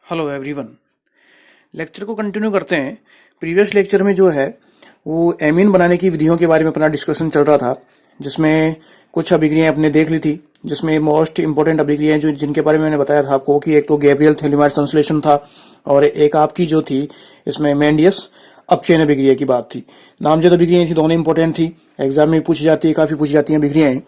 Hello everyone. Lecture को continue करते हैं। प्रीवियस लेक्चर में जो है वो एमीन बनाने की विधियों के बारे में अपना डिस्कशन चल रहा था, जिसमें कुछ अभिक्रियाएं अपने देख ली थी, जिसमें मोस्ट इंपोर्टेंट अभिक्रियाएं जो जिनके बारे में मैंने बताया था आपको कि एक तो गैब्रियल थेलिमाइड संश्लेषण था और एक आपकी जो थी इसमें मेंडियस अपचयन अभिक्रिया की बात थी। नामजद अभिक्रियाएं थी, दोनों इंपॉर्टेंट थी, एग्जाम में पूछी जाती है, काफी पूछी जाती है अभिक्रियाएं।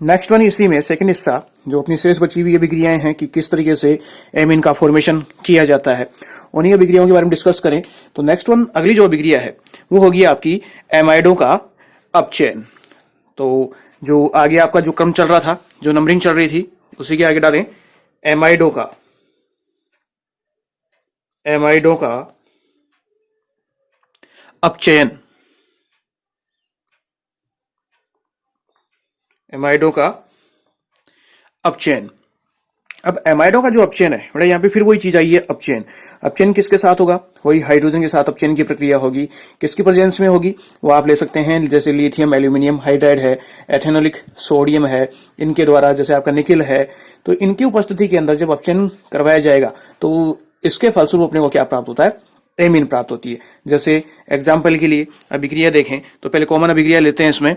नेक्स्ट वन इसी में सेकंड हिस्सा जो अपनी शेष बची हुई अभिक्रियाएं हैं कि किस तरीके से एमीन का फॉर्मेशन किया जाता है, उन्हीं अभिक्रियाओं के बारे में डिस्कस करें। तो नेक्स्ट वन अगली जो अभिक्रिया है वो होगी आपकी एमाइडों का अपचयन। तो जो आगे आपका जो क्रम चल रहा था, जो नंबरिंग चल रही थी, उसी के आगे डालें एमाइडों का अपचयन। एमाइडों का अपचयन। अब एमाइडों का जो अपचयन है बेटा, यहाँ पे फिर वही चीज आई है, अपचयन। अपचयन किसके साथ होगा? वही हाइड्रोजन के साथ अपचयन की प्रक्रिया होगी। किसकी प्रेजेंस में होगी? वो आप ले सकते हैं, जैसे लिथियम एल्यूमिनियम हाइड्राइड है, एथेनोलिक सोडियम है, इनके द्वारा जैसे आपका निकिल है। तो इनकी उपस्थिति के अंदर जब अपचयन करवाया जाएगा तो इसके फलस्वरूप अपने को क्या प्राप्त होता है? एमीन प्राप्त होती है। जैसे एग्जाम्पल के लिए अभिक्रिया देखें तो पहले कॉमन अभिक्रिया लेते हैं इसमें,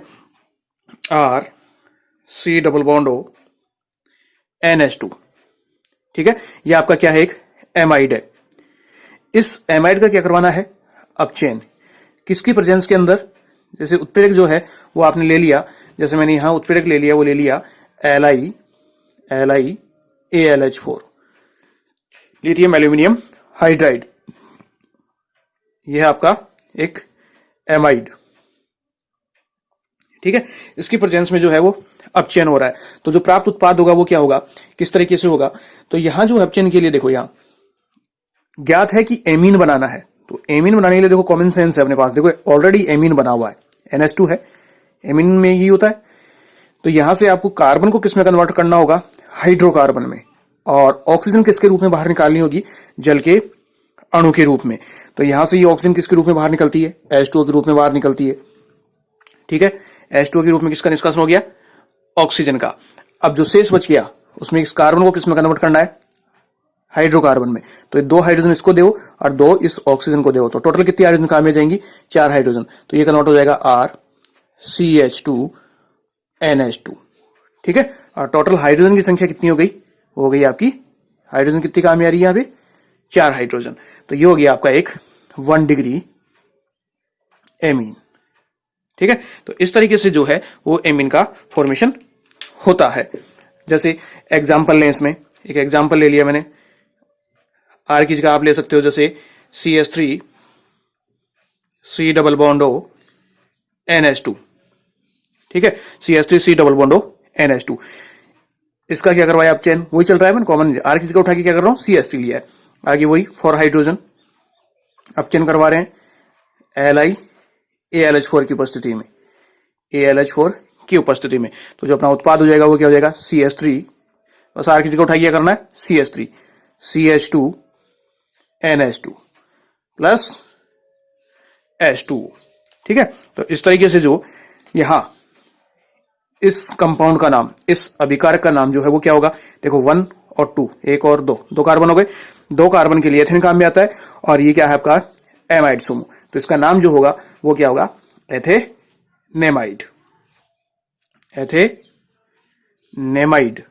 R C double bond O NH2। ठीक है, ये आपका क्या है? एक एमाइड है। इस एमाइड का क्या करवाना है? अपचयन। किसकी प्रेजेंस के अंदर? जैसे उत्प्रेरक जो है वो आपने ले लिया, जैसे मैंने यहां उत्प्रेरक ले लिया, वो ले लिया AlH4, लिथियम एल्यूमिनियम हाइड्राइड। यह है आपका एक एमाइड। ठीक है, इसकी प्रेजेंस में जो है वो अपचयन हो रहा है। तो जो प्राप्त उत्पाद होगा वो क्या होगा, किस तरीके से होगा? तो यहां जो अपचयन के लिए देखो, यहां ज्ञात है कि एमीन बनाना है। तो एमीन बनाने के लिए देखो कॉमन सेंस है अपने पास, देखो ऑलरेडी एमीन बना हुआ है, NH2 है, एमीन में यही होता है। तो यहां से आपको कार्बन को किस में कन्वर्ट करना होगा? हाइड्रोकार्बन में। और ऑक्सीजन किसके रूप में बाहर निकालनी होगी? जल के अणु के रूप में। तो यहां से ये ऑक्सीजन किसके रूप में बाहर निकलती है? H2O के रूप में बाहर निकलती है। ठीक है, H2O के रूप में किसका निष्कासन हो गया? ऑक्सीजन का। अब जो शेष बच गया उसमें इस कार्बन को किस में कन्वर्ट करना है? हाइड्रोकार्बन में। तो 2 हाइड्रोजन इसको दो और 2 इस ऑक्सीजन को दो, तो टोटल कितनी हाइड्रोजन काम में जाएंगी? 4 हाइड्रोजन। तो ये कन्वर्ट हो जाएगा RCH2NH2। ठीक है, और टोटल हाइड्रोजन की संख्या कितनी हो गई? हो गई आपकी, हाइड्रोजन कितनी काम में आ रही है यहाँ पे? 4 हाइड्रोजन। तो ये हो गया आपका एक 1 डिग्री एमीन। ठीक है, तो इस तरीके से जो है वो एमीन का फॉर्मेशन होता है। जैसे एग्जाम्पल लें, इसमें एक एग्जाम्पल ले लिया मैंने, आर की जगह आप ले सकते हो जैसे CH3 C double bond O NH2। ठीक है, CH3 C double bond O NH2। इसका क्या करवाया अपचयन? वही चल रहा है, मैंने कॉमन आर की जगह उठा के क्या कर रहा हूं? CH3 लिया है। आगे वही 4 हाइड्रोजन अपचयन करवा रहे हैं AlH4 की उपस्थिति में, AlH4 की उपस्थिति में। तो जो अपना उत्पाद हो जाएगा वो क्या हो जाएगा? CH3, बस आर की जगह उठाइए करना है CH3 CH2 NH2 plus H2O। ठीक है, तो इस तरीके से जो यहां इस कंपाउंड का नाम, इस अभिकारक का नाम जो है वो क्या होगा? देखो 1 और 2, 1 और 2, 2 कार्बन हो गए। 2 कार्बन के लिए एथेन काम में आता है, और ये क्या है आपका? एमाइड समूह। तो इसका नाम जो होगा वो क्या होगा? एथेनेमाइड। एथेनेमाइड।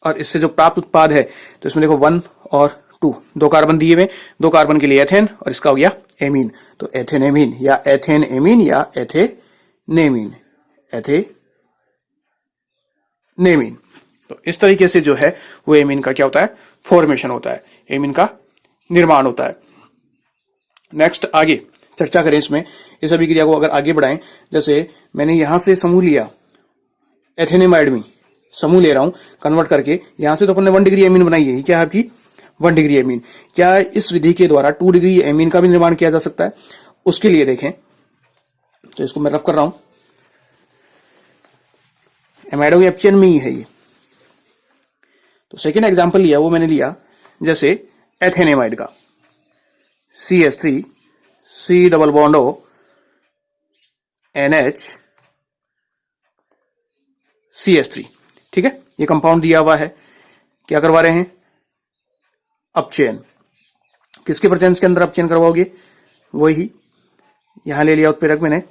और इससे जो प्राप्त उत्पाद है तो इसमें देखो 1 और 2, 2 कार्बन दिए हुए, 2 कार्बन के लिए एथेन और इसका हो गया एमीन। तो एथेनेमीन या एथेन एमीन या एथेनेमीन, एथेनेमीन। तो इस तरीके से जो है वो एमीन का क्या होता है? फॉर्मेशन होता है, एमीन का निर्माण होता है। नेक्स्ट आगे चर्चा करें इसमें, इस अभिक्रिया को अगर आगे बढ़ाएं, जैसे मैंने यहां से समूह लिया, एथेनेमाइड में समूह ले रहा हूं कन्वर्ट करके, यहां से तो अपने 1 डिग्री एमीन बनाई है, क्या है आपकी? 1 डिग्री एमीन। क्या इस विधि के द्वारा 2 डिग्री एमीन का भी निर्माण किया जा सकता है? उसके लिए देखें, तो इसको मैं रफ कर रहा हूं, एमाइडो के अपचयन में ही है ये। तो सेकेंड एग्जाम्पल लिया, वो मैंने लिया जैसे एथेनेमाइड का, CH3 C double bond O NH CH3। ठीक है, ये कंपाउंड दिया हुआ है, क्या करवा रहे हैं? अपचयन। किसके प्रेजेंस के अंदर अपचयन करवाओगे? वही यहां ले लिया उत्प्रेरक, मैंने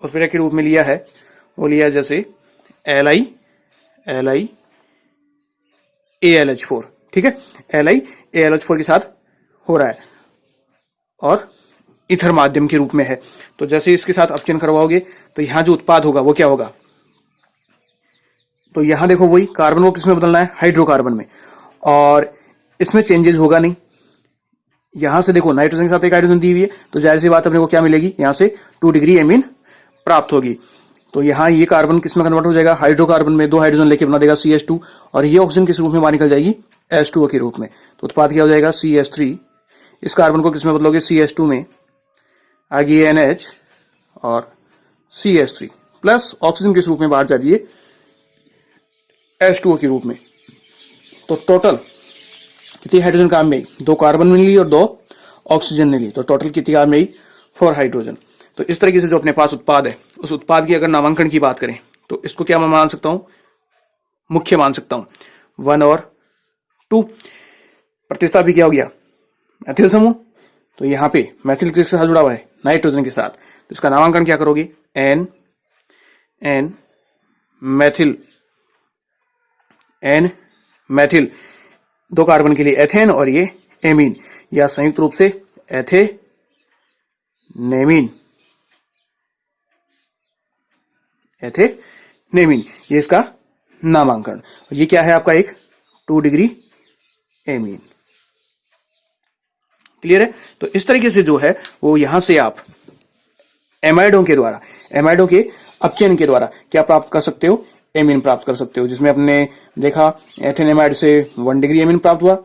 उत्प्रेरक के रूप में लिया है, वो लिया जैसे Li AlH4, ठीक है, Li AlH4 के साथ हो रहा है और ईथर माध्यम के रूप में है। तो जैसे इसके साथ अपचयन करवाओगे तो यहां जो उत्पाद होगा वो क्या होगा? तो यहां देखो वही कार्बन को किसमें बदलना है? हाइड्रोकार्बन में, और इसमें चेंजेस होगा नहीं। यहां से देखो नाइट्रोजन के साथ एक हाइड्रोजन दी हुई है, तो जाहिर सी बात अपने को क्या मिलेगी? यहां से 2 डिग्री एमीन प्राप्त होगी। तो यहां ये कार्बन किसमें कन्वर्ट हो जाएगा? हाइड्रोकार्बन में। 2 हाइड्रोजन लेके बना देगा CH2, और ये ऑक्सीजन किस रूप में बाहर निकल जाएगी? H2O के रूप में। तो उत्पाद क्या हो जाएगा? CH3। इस कार्बन को किसमें बदलोगे? CH2 में। आगे NH और CH3 प्लस ऑक्सीजन किस रूप में बाहर जा रही है? H2O के रूप में। तो टोटल कितनी हाइड्रोजन काम में आई? 2 कार्बन ने ली और 2 ऑक्सीजन ने ली, तो टोटल कितनी काम में आई? 4 हाइड्रोजन। तो इस तरीके से जो अपने पास उत्पाद है, उस उत्पाद की अगर नामांकन की बात करें तो इसको क्या मैं मान सकता हूं? मुख्य मान सकता हूं। 1 और 2 प्रतिस्थापन भी क्या हो गया? मैथिल समूह। तो यहां पे मैथिल किसके साथ जुड़ा हुआ है? नाइट्रोजन के साथ। तो इसका नामांकन क्या करोगे? N Maithil, N Maithil. 2 carbon के लिए एथेन और ये एमीन, या संयुक्त रूप से एथेनेमीन। एथेनेमीन, ये इसका नामांकन। और ये क्या है आपका? एक 2 डिग्री एमीन। क्लियर है? तो इस तरीके से जो है वो यहां से आप एमाइडों के द्वारा, एमाइडों के अपचयन के द्वारा क्या प्राप्त कर सकते हो? एमीन प्राप्त कर सकते हो। जिसमें आपने देखा एथेनेमाइड से 1 डिग्री एमीन प्राप्त हुआ।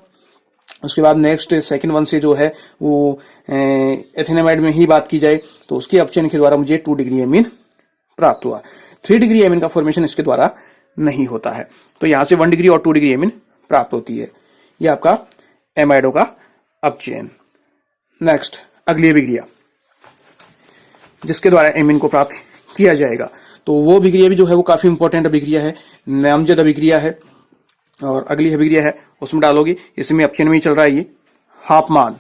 उसके बाद नेक्स्ट सेकंड वन से जो है वो एथेनेमाइड में ही बात की जाए तो उसके अपचयन के द्वारा मुझे 2 डिग्री एमीन प्राप्त हुआ। 3 डिग्री एमीन का फॉर्मेशन इसके द्वारा नहीं होता है। तो यहां से 1 डिग्री और 2 डिग्री एमीन प्राप्त होती है। ये आपका एमाइडो का अपचयन। नेक्स्ट अगली अभिक्रिया जिसके द्वारा एमीन को प्राप्त किया जाएगा, तो वो अभिक्रिया भी जो है वो काफी इंपॉर्टेंट अभिक्रिया है, नामजद अभिक्रिया है। और अगली अभिक्रिया है उसमें डालोगे, इसमें अपचयन में ही चल रहा है ये, हाफमान।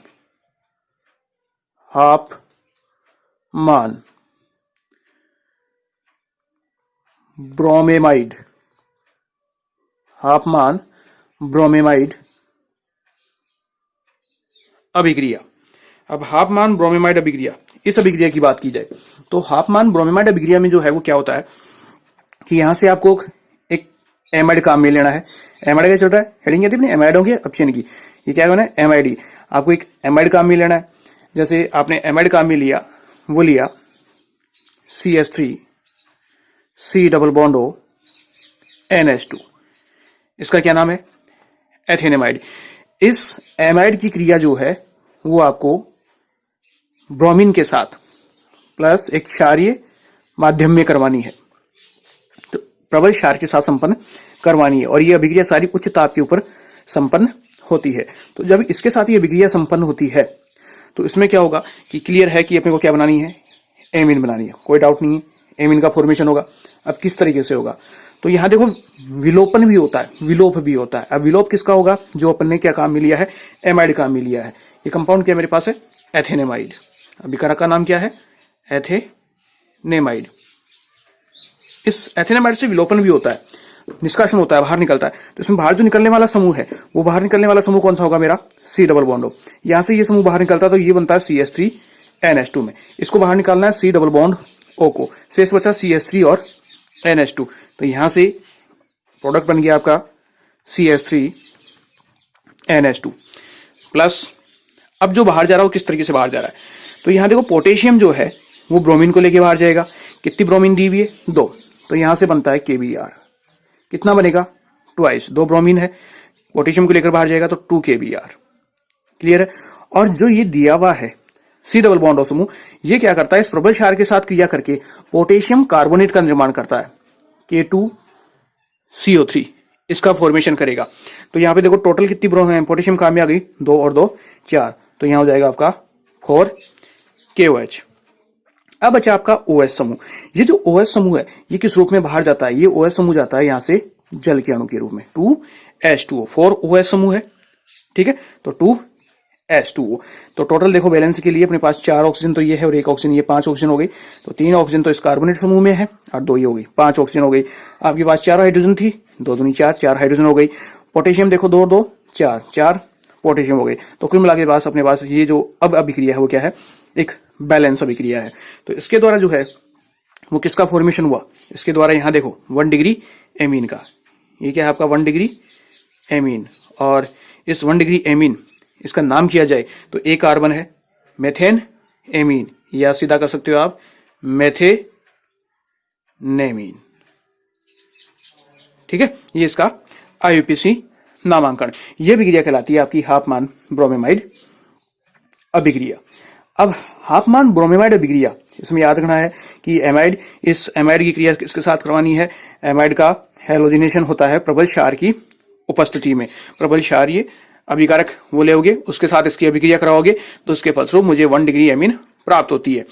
हाफमान ब्रोमेमाइड, हाफमान ब्रोमेमाइड अभिक्रिया। अब हाफमान ब्रोमेमाइड अभिक्रिया, इस अभिक्रिया की बात की जाए तो हाफमान ब्रोमेमाइड अभिक्रिया में जो है वो क्या होता है कि यहां से आपको एक एमाइड काम में लेना है। एमाइड क्या चल रहा है? हेडिंग क्या थी अपने? एमाइडों के अपचयन की। ये क्या होना है? एमआईडी। आपको एक एमाइड काम में लेना है। जैसे आपने एमाइड काम में लिया, वो लिया CH3 C double bond O NH2, इसका क्या नाम है? एथेनेमाइड। इस एमाइड की क्रिया जो है वो आपको ब्रोमीन के साथ प्लस एक क्षारीय माध्यम में करवानी है, तो प्रबल क्षार के साथ संपन्न करवानी है। और ये अभिक्रिया सारी उच्च ताप के ऊपर संपन्न होती है। तो जब इसके साथ ये अभिक्रिया संपन्न होती है तो इसमें क्या होगा कि क्लियर है कि अपने को क्या बनानी है? एमीन बनानी है, कोई डाउट नहीं है। एमीन का फॉर्मेशन होगा। अब किस तरीके से होगा? तो यहां देखो विलोपन भी होता है, विलोप भी होता है। अब विलोप किसका होगा? जो अपन ने क्या काम में लिया है? एमाइड काम में लिया है। ये कंपाउंड क्या मेरे पास है? एथेनेमाइड। अभिकारक का नाम क्या है? एथेनेमाइड। इस एथेनेमाइड से विलोपन भी होता है, निष्कासन होता है, बाहर निकलता है। तो इसमें बाहर जो निकलने वाला समूह है, वो बाहर निकलने वाला समूह कौन सा होगा? मेरा C डबल बॉन्ड O। यहां से ये समूह बाहर निकलता है तो ये बनता है CH3 NH2 में। इसको बाहर निकालना है C डबल बॉन्ड O को, शेष बचा CH3 और NH2। तो यहां से प्रोडक्ट बन गया आपका CH3 NH2 प्लस। अब जो बाहर जा रहा है वो किस तरीके से बाहर जा रहा है? तो यहां देखो पोटेशियम जो है वो ब्रोमीन को लेके बाहर जाएगा। कितनी ब्रोमीन दी हुई है? 2। तो यहां से बनता है KBr। कितना बनेगा? ट्वाइस। 2 ब्रोमीन है, पोटेशियम को लेकर बाहर जाएगा तो 2 KBr। क्लियर है? और जो ये दिया हुआ है C डबल बॉन्ड O समूह, ये क्या करता है? इस प्रबल क्षार के साथ क्रिया करके पोटेशियम कार्बोनेट का निर्माण करता है, K2CO3, इसका फॉर्मेशन करेगा। तो यहां पे देखो टोटल कितनी पोटेशियम काम में आ गई? 2 और 2 4। तो यहां हो जाएगा आपका 4 KOH। अब बचा आपका OH समूह। ये जो OH समूह है ये किस रूप में बाहर जाता है? ये OH समूह जाता है यहां से जल के अणु के रूप में, 2H2O। 4 OH समूह है, ठीक है, तो 2s2o। तो टोटल देखो बैलेंस के लिए अपने पास 4 ऑक्सीजन तो ये है और 1 ऑक्सीजन, ये 5 ऑक्सीजन हो गई। तो 3 ऑक्सीजन तो इस कार्बोनेट समूह में है और 2 ये हो गई, 5 ऑक्सीजन हो गई। आपके पास 4 हाइड्रोजन थी, 2 दूनी 4, 4 हाइड्रोजन हो गई। पोटेशियम देखो 2 2 4, 4 पोटेशियम हो गई। तो कुल मिला के पास अपने पास ये जो अब अभिक्रिया है वो क्या है, एक बैलेंस अभिक्रिया है। तो इसके द्वारा जो है वो किसका फॉर्मेशन हुआ, इसके द्वारा यहां देखो 1 डिग्री एमीन का, ये क्या है आपका 1 डिग्री एमीन। और इस 1 डिग्री एमीन इसका नाम किया जाए तो एक कार्बन है मेथेन एमीन, या सीधा कर सकते हो आप मेथेनेमीन। ठीक है, ये इसका IUPAC नामांकन। यह अभिक्रिया कहलाती है आपकी हाफमान ब्रोमेमाइड अभिक्रिया। अब हाफमान ब्रोमेमाइड अभिक्रिया, इसमें याद रखना है कि एमाइड, इस एमाइड की क्रिया किसके साथ करवानी है, एमाइड का हैलोजिनेशन होता है प्रबल क्षार की उपस्थिति में। प्रबल क्षार ये अभिकारक वो लेोगे, उसके साथ इसकी अभिक्रिया कराओगे तो उसके फलस्वरूप मुझे 1 डिग्री एमीन प्राप्त होती है।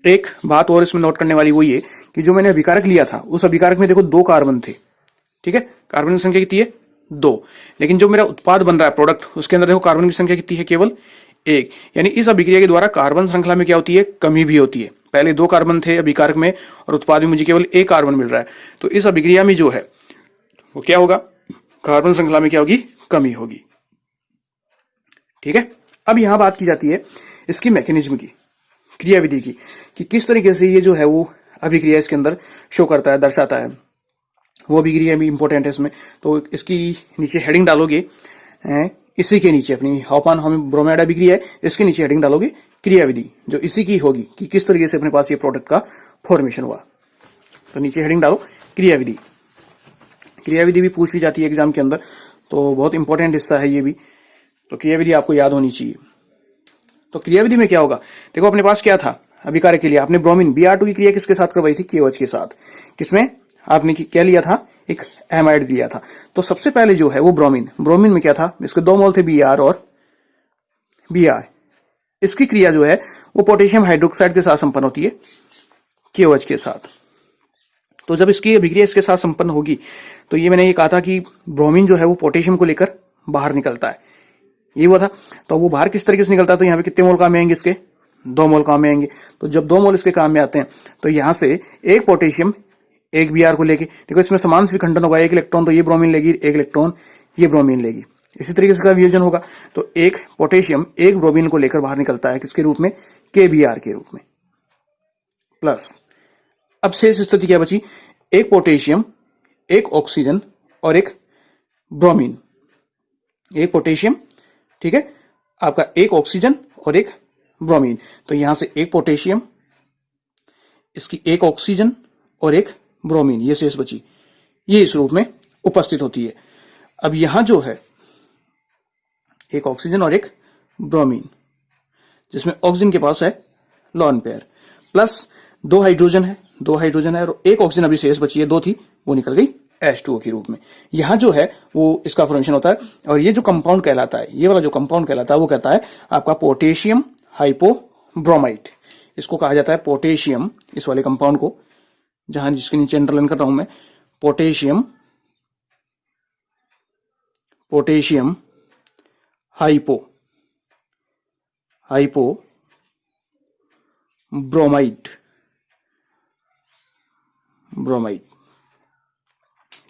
एक बात और इसमें नोट करने वाली वो ये कि जो मैंने अभिकारक लिया था उस अभिकारक में देखो 2 कार्बन थे। ठीक है, कार्बन की संख्या कितनी है 2, लेकिन जो मेरा उत्पाद बन रहा है प्रोडक्ट, उसके अंदर देखो कार्बन की संख्या कितनी है, केवल 1। यानी इस अभिक्रिया के द्वारा कार्बन श्रृंखला में क्या होती है, कमी भी होती है। पहले 2 कार्बन थे अभिकारक में और उत्पाद में मुझे केवल 1 कार्बन मिल रहा है। तो इस अभिक्रिया में जो है वो क्या होगा, कार्बन श्रृंखला में क्या होगी, कमी होगी। ठीक है, अब यहां बात की जाती है इसकी मैकेनिज्म की, क्रियाविधि की, कि किस तरीके से ये जो है वो अभिक्रिया इसके अंदर शो करता है, दर्शाता है। वो अभिक्रिया भी इंपॉर्टेंट है इसमें। तो इसकी नीचे हेडिंग डालोगे, इसी के नीचे अपनी हाफमान ब्रोमाइड अभिक्रिया है, इसके नीचे हेडिंग डालोगे क्रियाविधि, जो इसी की होगी कि किस तरीके से अपने पास ये प्रोडक्ट का फॉर्मेशन हुआ। तो नीचे हेडिंग डालो क्रियाविधि। क्रियाविधि भी पूछ ली जाती है एग्जाम के अंदर, तो बहुत इंपॉर्टेंट हिस्सा है ये भी। तो क्रियाविधि आपको याद होनी चाहिए। तो क्रियाविधि में क्या होगा, देखो अपने पास क्या था अभिकारक के लिए, आपने ब्रोमीन Br2 की क्रिया किसके साथ करवाई थी, KOH के साथ। किसमें आपने क्या लिया था, एक एमाइड लिया था। तो सबसे पहले जो है वो ब्रोमीन में क्या था, इसके 2 मोल थे Br और Br। इसकी क्रिया जो है वो पोटेशियम हाइड्रोक्साइड के साथ संपन्न होती है, KOH के साथ। तो जब इसकी अभिक्रिया इसके साथ संपन्न होगी तो ये मैंने ये कहा था कि ब्रोमीन जो है वो पोटेशियम को लेकर बाहर निकलता है, ये हुआ था। तो वो बाहर किस तरीके से निकलता है, तो यहाँ पे कितने मोल काम में आएंगे, इसके 2 मोल काम में आएंगे। तो जब 2 मोल इसके काम में आते हैं तो यहां से एक पोटेशियम एक Br को लेके, देखो इसमें समान विखंडन होगा, 1 इलेक्ट्रॉन तो ये ब्रोमीन लेगी, 1 इलेक्ट्रॉन ये ब्रोमीन लेगी, इसी तरीके से का वियोजन होगा। तो एक पोटेशियम एक ब्रोमीन को लेकर बाहर निकलता है, किसके रूप में, KBr के रूप में, प्लस। अब शेष स्थिति क्या बची, एक पोटेशियम एक ऑक्सीजन और एक ब्रोमीन, एक पोटेशियम, ठीक है, आपका एक ऑक्सीजन और एक ब्रोमीन। तो यहां से एक पोटेशियम, इसकी एक ऑक्सीजन और एक ब्रोमीन, ये शेष बची, ये इस रूप में उपस्थित होती है। अब यहां जो है एक ऑक्सीजन और एक ब्रोमीन, जिसमें ऑक्सीजन के पास है लोन पेयर, प्लस 2 हाइड्रोजन है, 2 हाइड्रोजन है और एक ऑक्सीजन अभी शेष बची है, 2 थी वो निकल गई H2O के रूप में। यहां जो है वो इसका फॉर्मेशन होता है। और ये जो कंपाउंड कहलाता है, ये वाला जो कंपाउंड कहलाता है वो कहता है आपका पोटेशियम हाइपोब्रोमाइड। इसको कहा जाता है पोटेशियम, इस वाले कंपाउंड को, जहां जिसके नीचे अंडरलाइन कर रहा हूं मैं, पोटेशियम हाइपोब्रोमाइड,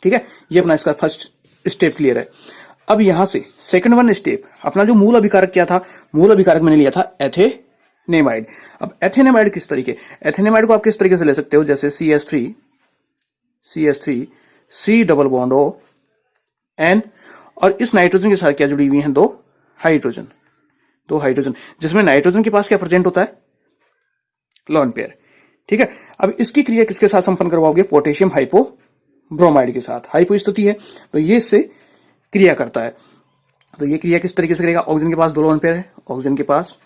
ठीक है। ये अपना इसका फर्स्ट स्टेप क्लियर है। अब यहां से सेकंड 1 स्टेप, अपना जो मूल अभिकारक क्या था, मूल अभिकारक मैंने लिया था एथेनेमाइड। अब एथेनेमाइड किस तरीके, एथेनेमाइड को आप किस तरीके से ले सकते हो, जैसे CH3 C double bond O N, और इस नाइट्रोजन के साथ क्या जुड़ी हुई हैं, 2 हाइड्रोजन, जिसमें नाइट्रोजन के पास क्या प्रेजेंट होता है, लोन पेयर, ठीक है। अब इसकी क्रिया किसके साथ संपन्न करवाओगे, पोटेशियम हाइपोब्रोमाइड के साथ। हाइपो स्थिति है तो ये इससे क्रिया करता है। तो ये क्रिया किस तरीके से करेगा, ऑक्सीजन के पास 2 लोन पेयर है, ऑक्सीजन के पास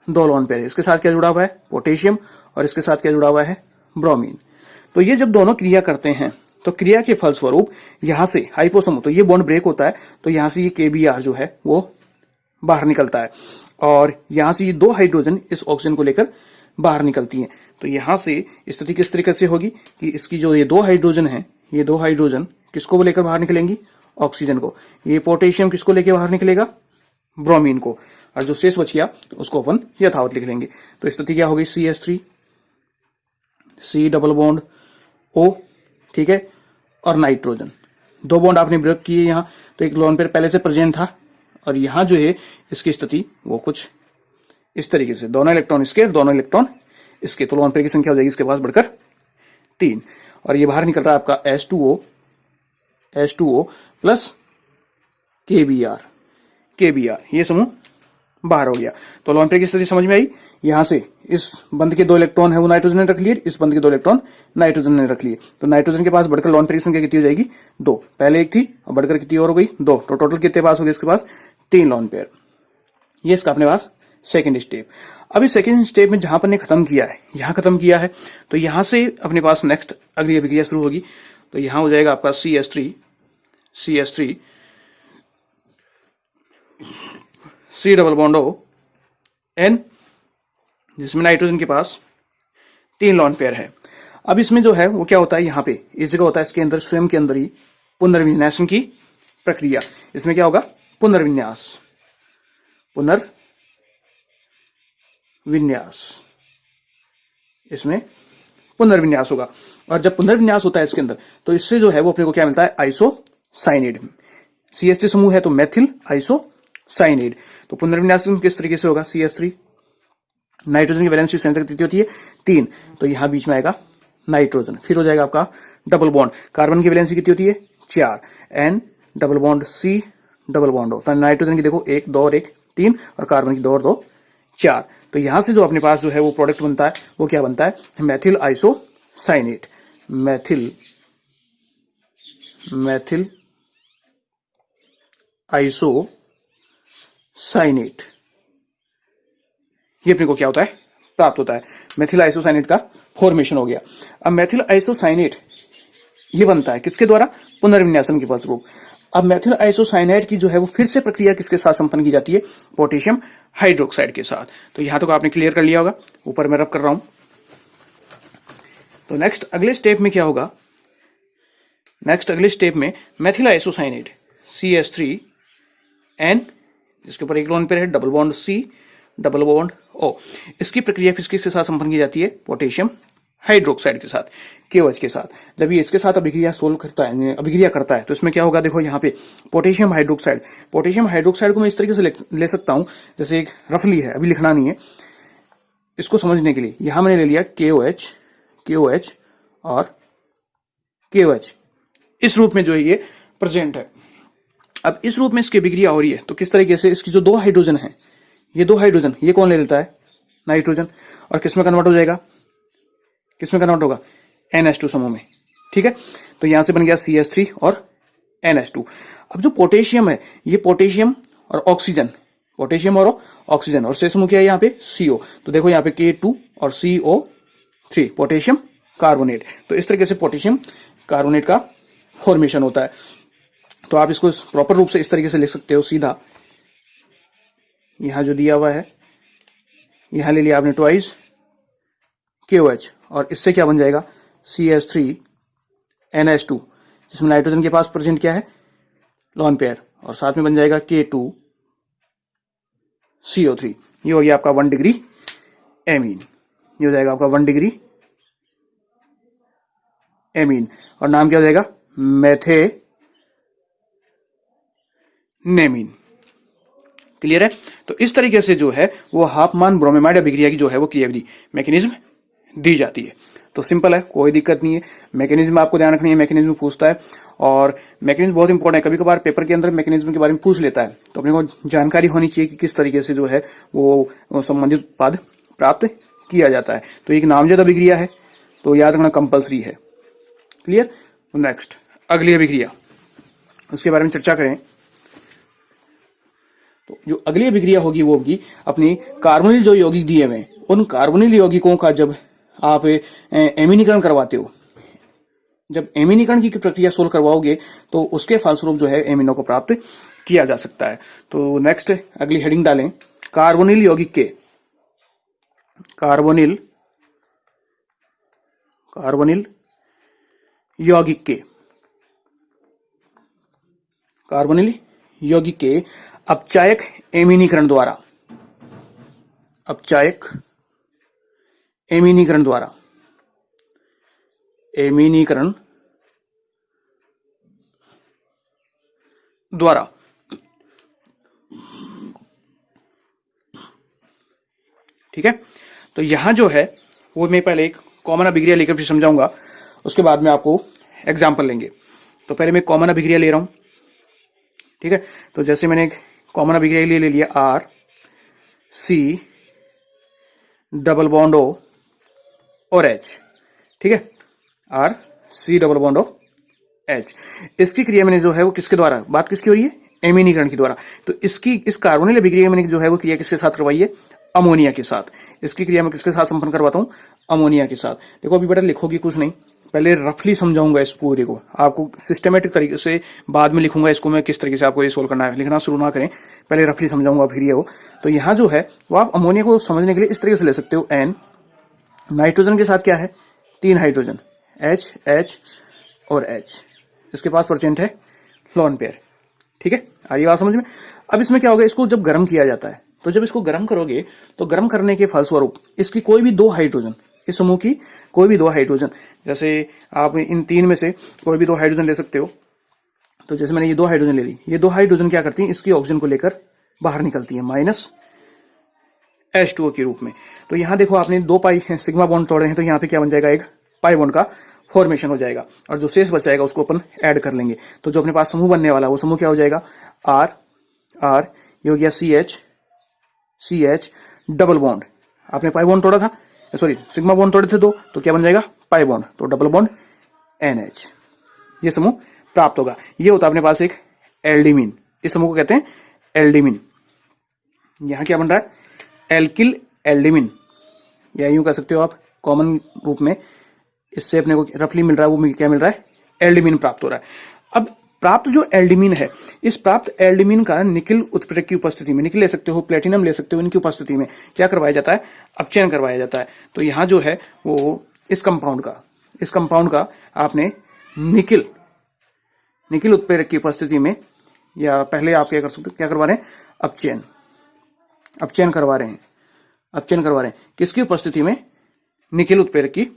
2 लोन पेयर है, इसके साथ क्या जुड़ा हुआ है, पोटेशियम, और इसके साथ क्या जुड़ा हुआ है, ब्रोमीन। तो ये जब दोनों क्रिया करते हैं तो क्रिया के फलस्वरूप यहां से हाइपोसम, तो ये बॉन्ड ब्रेक होता है, तो यहां से ये KBr जो है वो बाहर निकलता है, और यहां से ये 2 हाइड्रोजन इस ऑक्सीजन को लेकर बाहर निकलती हैं। तो यहां से स्थिति किस तरीके से होगी कि इसकी जो ये 2 हाइड्रोजन है, ये 2 हाइड्रोजन किसको लेकर बाहर निकलेंगी, ऑक्सीजन को। ये पोटेशियम किसको लेके बाहर निकलेगा, ब्रोमीन को, और जो शेष बच गया उसको अपन यथावत लिख लेंगे। तो स्थिति क्या होगी, CH3 C double bond O, ठीक है, और नाइट्रोजन, 2 बॉन्ड आपने ब्रेक किए यहाँ, तो एक लोन पेयर पहले से प्रेजेंट था, और यहाँ जो है इसकी स्थिति वो कुछ इस तरीके से, दोनों इलेक्ट्रॉन इसके, दोनों इलेक्ट्रॉन इसके, तो लोन पेयर की संख्या हो जाएगी इसके पास बढ़कर 3, और ये बाहर निकल रहा है आपका H2O प्लस KBr, ये समूह बाहर हो गया। तो लोन पेयर की स्थिति समझ में आई। यहां से इस बंद के 2 इलेक्ट्रॉन है वो नाइट्रोजन ने रख लिए, इस बंद के 2 इलेक्ट्रॉन नाइट्रोजन ने रख लिए, तो नाइट्रोजन के पास बढ़कर लोन पेयर की संख्या कितनी हो जाएगी, 2, पहले एक थी और बढ़कर कितनी और हो गई, 2, तो टोटल कितने पास हो गए इसके पास, 3 लोन पेयर। ये इसका अपने पास सेकेंड स्टेप। अभी सेकेंड स्टेप में जहां पर ने खत्म किया है, यहां खत्म किया है, तो यहां से अपने पास नेक्स्ट अगली अभिक्रिया शुरू होगी। तो यहां हो जाएगा आपका CH3 C double bond O N, जिसमें नाइट्रोजन के पास 3 लोन पेयर है। अब इसमें जो है वो क्या होता है, यहाँ पे इस जगह होता है इसके अंदर, स्वयं के अंदर ही पुनर्विन्यासन की प्रक्रिया। इसमें क्या होगा, पुनर्विन्यास, इसमें पुनर्विन्यास होगा। और जब पुनर्विन्यास होता है इसके अंदर, तो इससे जो है वो अपने को क्या मिलता है, आइसोसाइनेड। CH3 समूह है तो मेथिल आइसोसाइनेड। तो पुनर्विन्यास किस तरीके से होगा, CH3 नाइट्रोजन की वैलेंसी संख्या कितनी होती है, 3, तो यहां बीच में आएगा नाइट्रोजन, फिर हो जाएगा आपका डबल बॉन्ड, कार्बन की वैलेंसी कितनी होती है, 4, N double bond C double bond O, तो नाइट्रोजन की देखो 1 2 और 1 3, और कार्बन की 2 और 2 4। तो यहां से जो अपने पास जो है वो प्रोडक्ट बनता है वो क्या बनता है, मेथिल आइसोसाइनेट, मेथिल आइसोसाइनेट, ये अपने को क्या होता है, प्राप्त होता है। मेथिल आइसोसाइनेट का फॉर्मेशन हो गया। अब मेथिल आइसोसाइनेट ये बनता है किसके द्वारा, पुनर्विन्यासन के फलस्वरूप। अब मेथिल आइसोसाइनेट की जो है वो फिर से प्रक्रिया किसके साथ संपन्न की जाती है, पोटेशियम हाइड्रोक्साइड के साथ। तो यहां तक आपने क्लियर कर लिया होगा, ऊपर मैं रब कर रहा हूं। तो नेक्स्ट अगले स्टेप में क्या होगा, नेक्स्ट अगले स्टेप में मेथिल आइसोसाइनेट CH3N, जिसके ऊपर एक लोन पेयर है, double bond C double bond O, इसकी प्रक्रिया फिर किसके साथ संपन्न की जाती है, पोटेशियम हाइड्रोक्साइड के साथ, KOH के साथ। जब ये इसके साथ अभिक्रिया करता है तो इसमें क्या होगा, देखो यहाँ पे पोटेशियम हाइड्रोक्साइड को मैं इस तरीके से ले सकता हूं, जैसे एक रफली है, अभी लिखना नहीं है, इसको समझने के लिए यहां मैंने ले लिया KOH और KOH, इस रूप में जो है ये प्रेजेंट है। अब इस रूप में इसकी अभिक्रिया हो रही है, तो किस तरीके से इसकी जो 2 हाइड्रोजन है, ये 2 हाइड्रोजन ये कौन ले लेता है, नाइट्रोजन, और किसमें कन्वर्ट हो जाएगा, किसमें कन्वर्ट होगा, NH2 समूह में, ठीक है। तो यहां से बन गया CH3 और NH2। अब जो पोटेशियम है, ये पोटेशियम और ऑक्सीजन, और शेष समूह क्या है यहाँ पे, CO। तो देखो यहाँ पे K2 और CO3, पोटेशियम कार्बोनेट। तो इस तरीके से पोटेशियम कार्बोनेट का फॉर्मेशन होता है। तो आप इसको प्रॉपर रूप से इस तरीके से लिख सकते हो, सीधा यहां जो दिया हुआ है, यहां ले लिया आपने ट्वाइस KOH, और इससे क्या बन जाएगा, CH3NH2, जिसमें नाइट्रोजन के पास प्रेजेंट क्या है, लोन पेयर, और साथ में बन जाएगा K2CO3। ये हो गया आपका 1 डिग्री एमीन, ये हो जाएगा आपका 1 डिग्री एमीन, और नाम क्या हो जाएगा, मेथेनेमीन। क्लियर है। तो इस तरीके से जो है वो हाफमान ब्रोमेमाइड अभिक्रिया की जो है वो क्रियाविधि मैकेनिज्म दी जाती है। तो सिंपल है, कोई दिक्कत नहीं है। मैकेनिज्म आपको ध्यान रखनी है, मैकेनिज्म पूछता है, और मैकेनिज्म बहुत इंपॉर्टेंट है। कभी कभार पेपर के अंदर मैकेनिज्म के बारे में पूछ लेता है, तो अपने को जानकारी होनी चाहिए कि किस तरीके से जो है वो संबंधित उत्पाद प्राप्त किया जाता है। तो एक नामजद अभिक्रिया है, तो याद रखना कंपल्सरी है। क्लियर। नेक्स्ट अगली अभिक्रिया, उसके बारे में चर्चा करें। तो जो अगली अभिक्रिया होगी वो होगी अपनी कार्बोनिल जो यौगिक दिए हुए, उन कार्बोनिल यौगिकों का जब आप एमीनीकरण करवाते हो, जब एमीनीकरण की प्रक्रिया सोल्व करवाओगे तो उसके फलस्वरूप जो है एमिनो को प्राप्त किया जा सकता है। तो नेक्स्ट अगली हेडिंग डालें, कार्बोनिल यौगिक के, कार्बोनिल यौगिक के कार्बोनिल यौगिक के अपचायक एमीनीकरण द्वारा, अपचायक एमीनीकरण द्वारा, एमीनीकरण द्वारा ठीक है। तो यहां जो है वो मैं पहले एक कॉमन अभिक्रिया लेकर फिर समझाऊंगा, उसके बाद में आपको एग्जाम्पल लेंगे। तो पहले मैं कॉमन अभिक्रिया ले रहा हूं, ठीक है। तो जैसे मैंने एक कॉमन अभिक्रिया ले लिया R C double bond O और एच, ठीक है, R C double bond O H. इसकी क्रिया मैंने जो है वो किसके द्वारा, बात किसकी हो रही है, एमीनीकरण की द्वारा। तो इसकी इस कार्बोनिल अभिक्रिया मैंने जो है वो क्रिया किसके साथ करवाई है, अमोनिया के साथ। इसकी क्रिया मैं किसके साथ संपन्न करवाता हूं, अमोनिया के साथ। देखो अभी बेटा लिखोगी कुछ नहीं, पहले रफली समझाऊंगा इस पूरे को, आपको सिस्टमेटिक तरीके से बाद में लिखूंगा इसको मैं किस तरीके से आपको ये सोल्व करना है। लिखना शुरू ना करें, पहले रफली समझाऊंगा फिर ये हो। तो यहां जो है वो आप अमोनिया को समझने के लिए इस तरीके से ले सकते हो, एन नाइट्रोजन के साथ क्या है, 3 हाइड्रोजन, एच एच और एच। इसके पास परसेंट है लोन पेयर, ठीक है। आ रही बात समझ में। अब इसमें क्या होगा, इसको जब गर्म किया जाता है, तो जब इसको गर्म करोगे तो गर्म करने के फलस्वरूप इसकी कोई भी 2 हाइड्रोजन, इस समूह की कोई भी 2 हाइड्रोजन, जैसे आप इन 3 में से कोई भी 2 हाइड्रोजन ले सकते हो। तो जैसे मैंने ये 2 हाइड्रोजन ले ली, ये 2 हाइड्रोजन क्या करती हैं, इसकी ऑक्सीजन को लेकर बाहर निकलती है माइनस H2O के रूप में। तो यहां देखो आपने 2 पाई सिग्मा बॉन्ड तोड़े हैं, तो यहाँ पे क्या बन जाएगा, एक पाई बॉन्ड का फॉर्मेशन हो जाएगा, और जो शेष बचाएगा उसको अपन ऐड कर लेंगे। तो जो अपने पास समूह बनने वाला वो समूह क्या हो जाएगा, आर आर, ये हो गया सी एच डबल बॉन्ड, आपने पाई बॉन्ड तोड़ा था, सॉरी सिग्मा बॉन्ड तोड़े थे 2, तो क्या बन जाएगा पाई बॉन्ड, तो डबल बॉन्ड NH, ये समूह प्राप्त होगा। ये होता है अपने पास एक एल्डिमिन, इस समूह को कहते हैं एल्डिमिन। यहां क्या बन रहा है, एल्किल एल्डिमिन, या यूं कह सकते हो आप कॉमन रूप में, इससे अपने को रफली मिल रहा है, वो क्या मिल रहा है, एल्डिमिन प्राप्त हो रहा है। अब प्राप्त जो एल्डिमिन है, इस प्राप्त एल्डिमिन का निकिल उत्प्रेरक की उपस्थिति में, निकिल ले सकते हो, प्लेटिनम ले सकते हो, इनकी उपस्थिति में क्या करवाया जाता है, अपचयन करवाया जाता है। तो यहां जो है वो इस कंपाउंड का आपने निकिल उत्प्रेरक की उपस्थिति में, या पहले आप क्या कर सकते हो, क्या करवा रहे हैं, अपचयन करवा रहे हैं किसकी उपस्थिति में, निकिल उत्प्रेरक की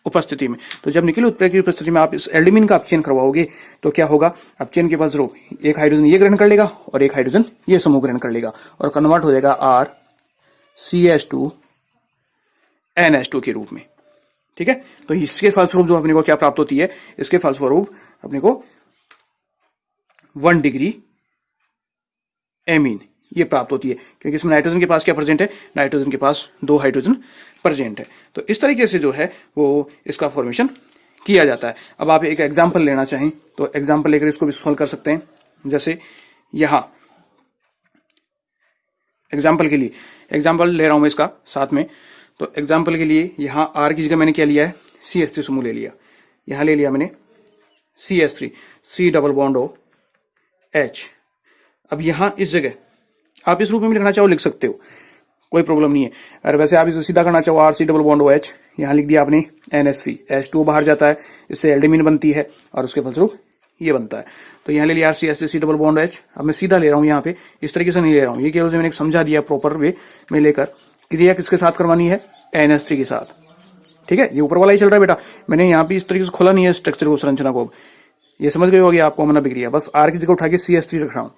उपस्थिति में। तो जब निकिल उत्प्रेरक की उपस्थिति में आप इस एल्डिमिन का अपचयन करवाओगे तो क्या होगा, अपचयन के फलस्वरूप एक हाइड्रोजन ये ग्रहण कर लेगा और एक हाइड्रोजन ये समूह ग्रहण कर लेगा, और कन्वर्ट हो जाएगा RCH2 NH2 के रूप में, ठीक है। तो इसके फलस्वरूप जो अपने को क्या प्राप्त होती है, इसके फलस्वरूप अपने को 1 डिग्री एमीन ये प्राप्त होती है, क्योंकि इसमें नाइट्रोजन के पास क्या प्रेजेंट है, नाइट्रोजन के पास 2 हाइड्रोजन प्रेजेंट है। तो इस तरीके से जो है वो इसका फॉर्मेशन किया जाता है। अब आप एक एग्जांपल लेना चाहें तो एग्जांपल लेकर इसको भी सॉल्व कर सकते हैं। जैसे यहां एग्जांपल के लिए एग्जांपल ले रहा हूं मैं इसका साथ में। तो एग्जांपल के लिए यहां R की जगह मैंने क्या लिया है, CH3 समूह ले लिया, यहां ले लिया मैंने CH3, C double bond O H। अब यहां इस जगह आप इस रूप में भी लिखना चाहो लिख सकते हो, कोई प्रॉब्लम नहीं है। और वैसे आप इसे सीधा करना चाहो RC डबल बॉन्ड OH, यहां लिख दिया आपने NH3, H2O बाहर जाता है, इससे एल्डिमिन बनती है और उसके फलस्वरूप ये बनता है। तो यहां ले लिया RCH3 डबल बॉन्ड OH। अब मैं सीधा ले रहा हूं, यहाँ पे इस तरीके से नहीं ले रहा हूं, ये केवल मैंने समझा दिया प्रॉपर वे में लेकर। क्रिया किसके साथ करवानी है, NH3 के साथ, ठीक है। ये ऊपर वाला ही चल रहा है बेटा, मैंने यहाँ पे इस तरीके से खोला नहीं है स्ट्रक्चर को, संरचना को। ये समझ गए होगे आप कॉमन अभिक्रिया, बस R की जगह उठा के CH3 रख रहा हूं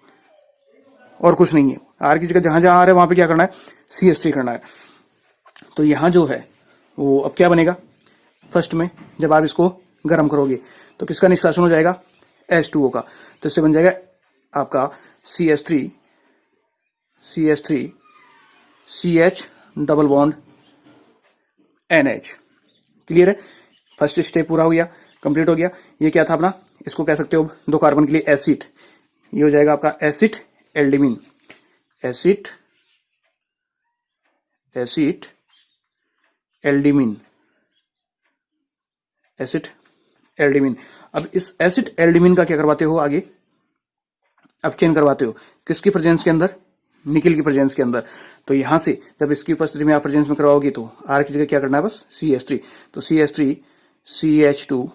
और कुछ नहीं है। R की जगह जहां जहां आ रहा है वहां पे क्या करना है, CH3 करना है। तो यहां जो है वो अब क्या बनेगा, फर्स्ट में जब आप इसको गर्म करोगे तो किसका निष्कासन हो जाएगा, H2O का। तो इससे बन जाएगा आपका CH3 CH double bond NH। Clear है, फर्स्ट स्टेप पूरा हो गया, कंप्लीट हो गया। ये क्या था अपना, इसको कह सकते हो 2 कार्बन के लिए एसिड, ये हो जाएगा आपका एसिड एल्डिमिन, एसिड एल्डिमिन, एसिड एल्डिमिन। अब इस एसिड एल्डिमिन का क्या करवाते हो, आगे अपचयन करवाते हो, किसकी प्रेजेंस के अंदर, निकिल की प्रेजेंस के अंदर। तो यहां से जब इसकी उपस्थिति में आप प्रेजेंस में करवाओगे तो R की जगह क्या करना है, बस CH3, तो CH3 CH2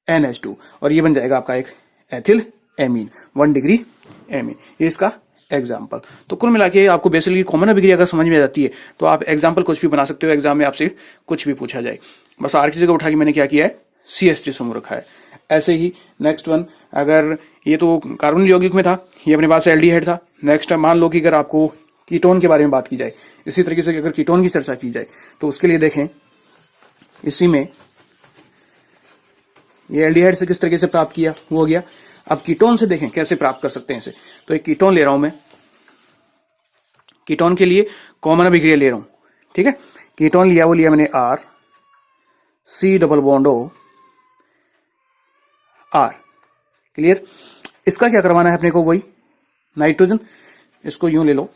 NH2, और ये बन जाएगा आपका एक एथिल एमीन, 1 डिग्री एमीन। ये इसका एग्जाम्पल। तो कुल मिला के आपको बेसिकली कॉमन अभिक्रिया अगर समझ में आ जाती है तो आप एग्जाम्पल कुछ भी बना सकते हो, एग्जाम में आपसे कुछ भी पूछा जाए। बस आर की जगह उठा के मैंने क्या किया है, CH3 समूह रखा है। ऐसे ही नेक्स्ट वन, अगर ये तो कार्बन यौगिक में था, ये अपने पास एल्डिहाइड था। नेक्स्ट मान लो कि अगर आपको कीटोन के बारे में बात की जाए, इसी तरीके से अगर कीटोन की चर्चा की जाए तो उसके लिए देखें, इसी में ये एल्डिहाइड से किस तरीके से प्राप्त किया वो हो गया। अब कीटोन से देखें कैसे प्राप्त कर सकते हैं इसे। तो एक कीटोन ले रहा हूं मैं, कीटोन के लिए कॉमन अभिक्रिया ले रहा हूं, ठीक है। कीटोन लिया, वो लिया मैंने R, C double bond O, R, clear. इसका क्या करवाना है अपने को, वही नाइट्रोजन, इसको यूं ले लो,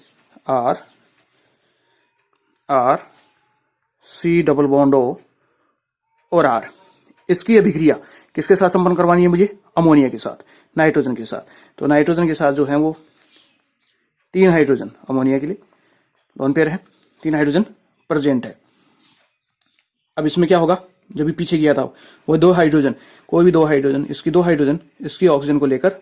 R, C double bond O और R। इसकी अभिक्रिया किसके साथ संपन्न करवानी है मुझे, अमोनिया के साथ, नाइट्रोजन के साथ। तो नाइट्रोजन के साथ जो है वो 3 हाइड्रोजन, अमोनिया के लिए लोन पेयर है, 3 हाइड्रोजन प्रेजेंट है। अब इसमें क्या होगा, जो भी पीछे किया था वो 2 हाइड्रोजन, कोई भी 2 हाइड्रोजन, इसकी 2 हाइड्रोजन इसकी ऑक्सीजन को लेकर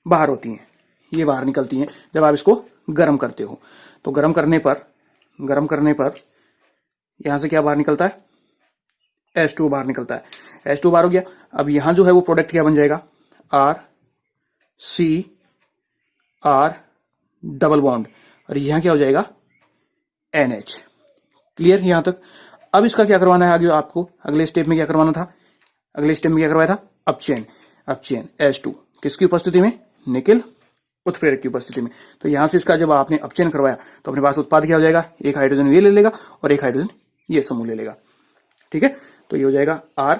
बाहर होती हैं, ये बाहर निकलती हैं जब आप इसको गर्म करते हो। तो गर्म करने पर यहां से क्या बाहर निकलता है, H2 बाहर निकलता है। H2 बाहर हो गया। अब यहां जो है वो प्रोडक्ट क्या बन जाएगा, R, C, R double bond, और यहां क्या हो जाएगा, NH। क्लियर यहां तक। अब इसका क्या करवाना है आगे आपको, अगले स्टेप में क्या करवाना था, अगले स्टेप में क्या करवाया था, अपचयन। H2 किसकी उपस्थिति में, निकेल उत्प्रेरक की उपस्थिति में। तो यहां से इसका जब आपने अपचयन करवाया तो अपने पास उत्पाद क्या हो जाएगा, एक हाइड्रोजन ये ले लेगा और एक हाइड्रोजन ये समूह ले लेगा, ठीक है। तो ये हो जाएगा R,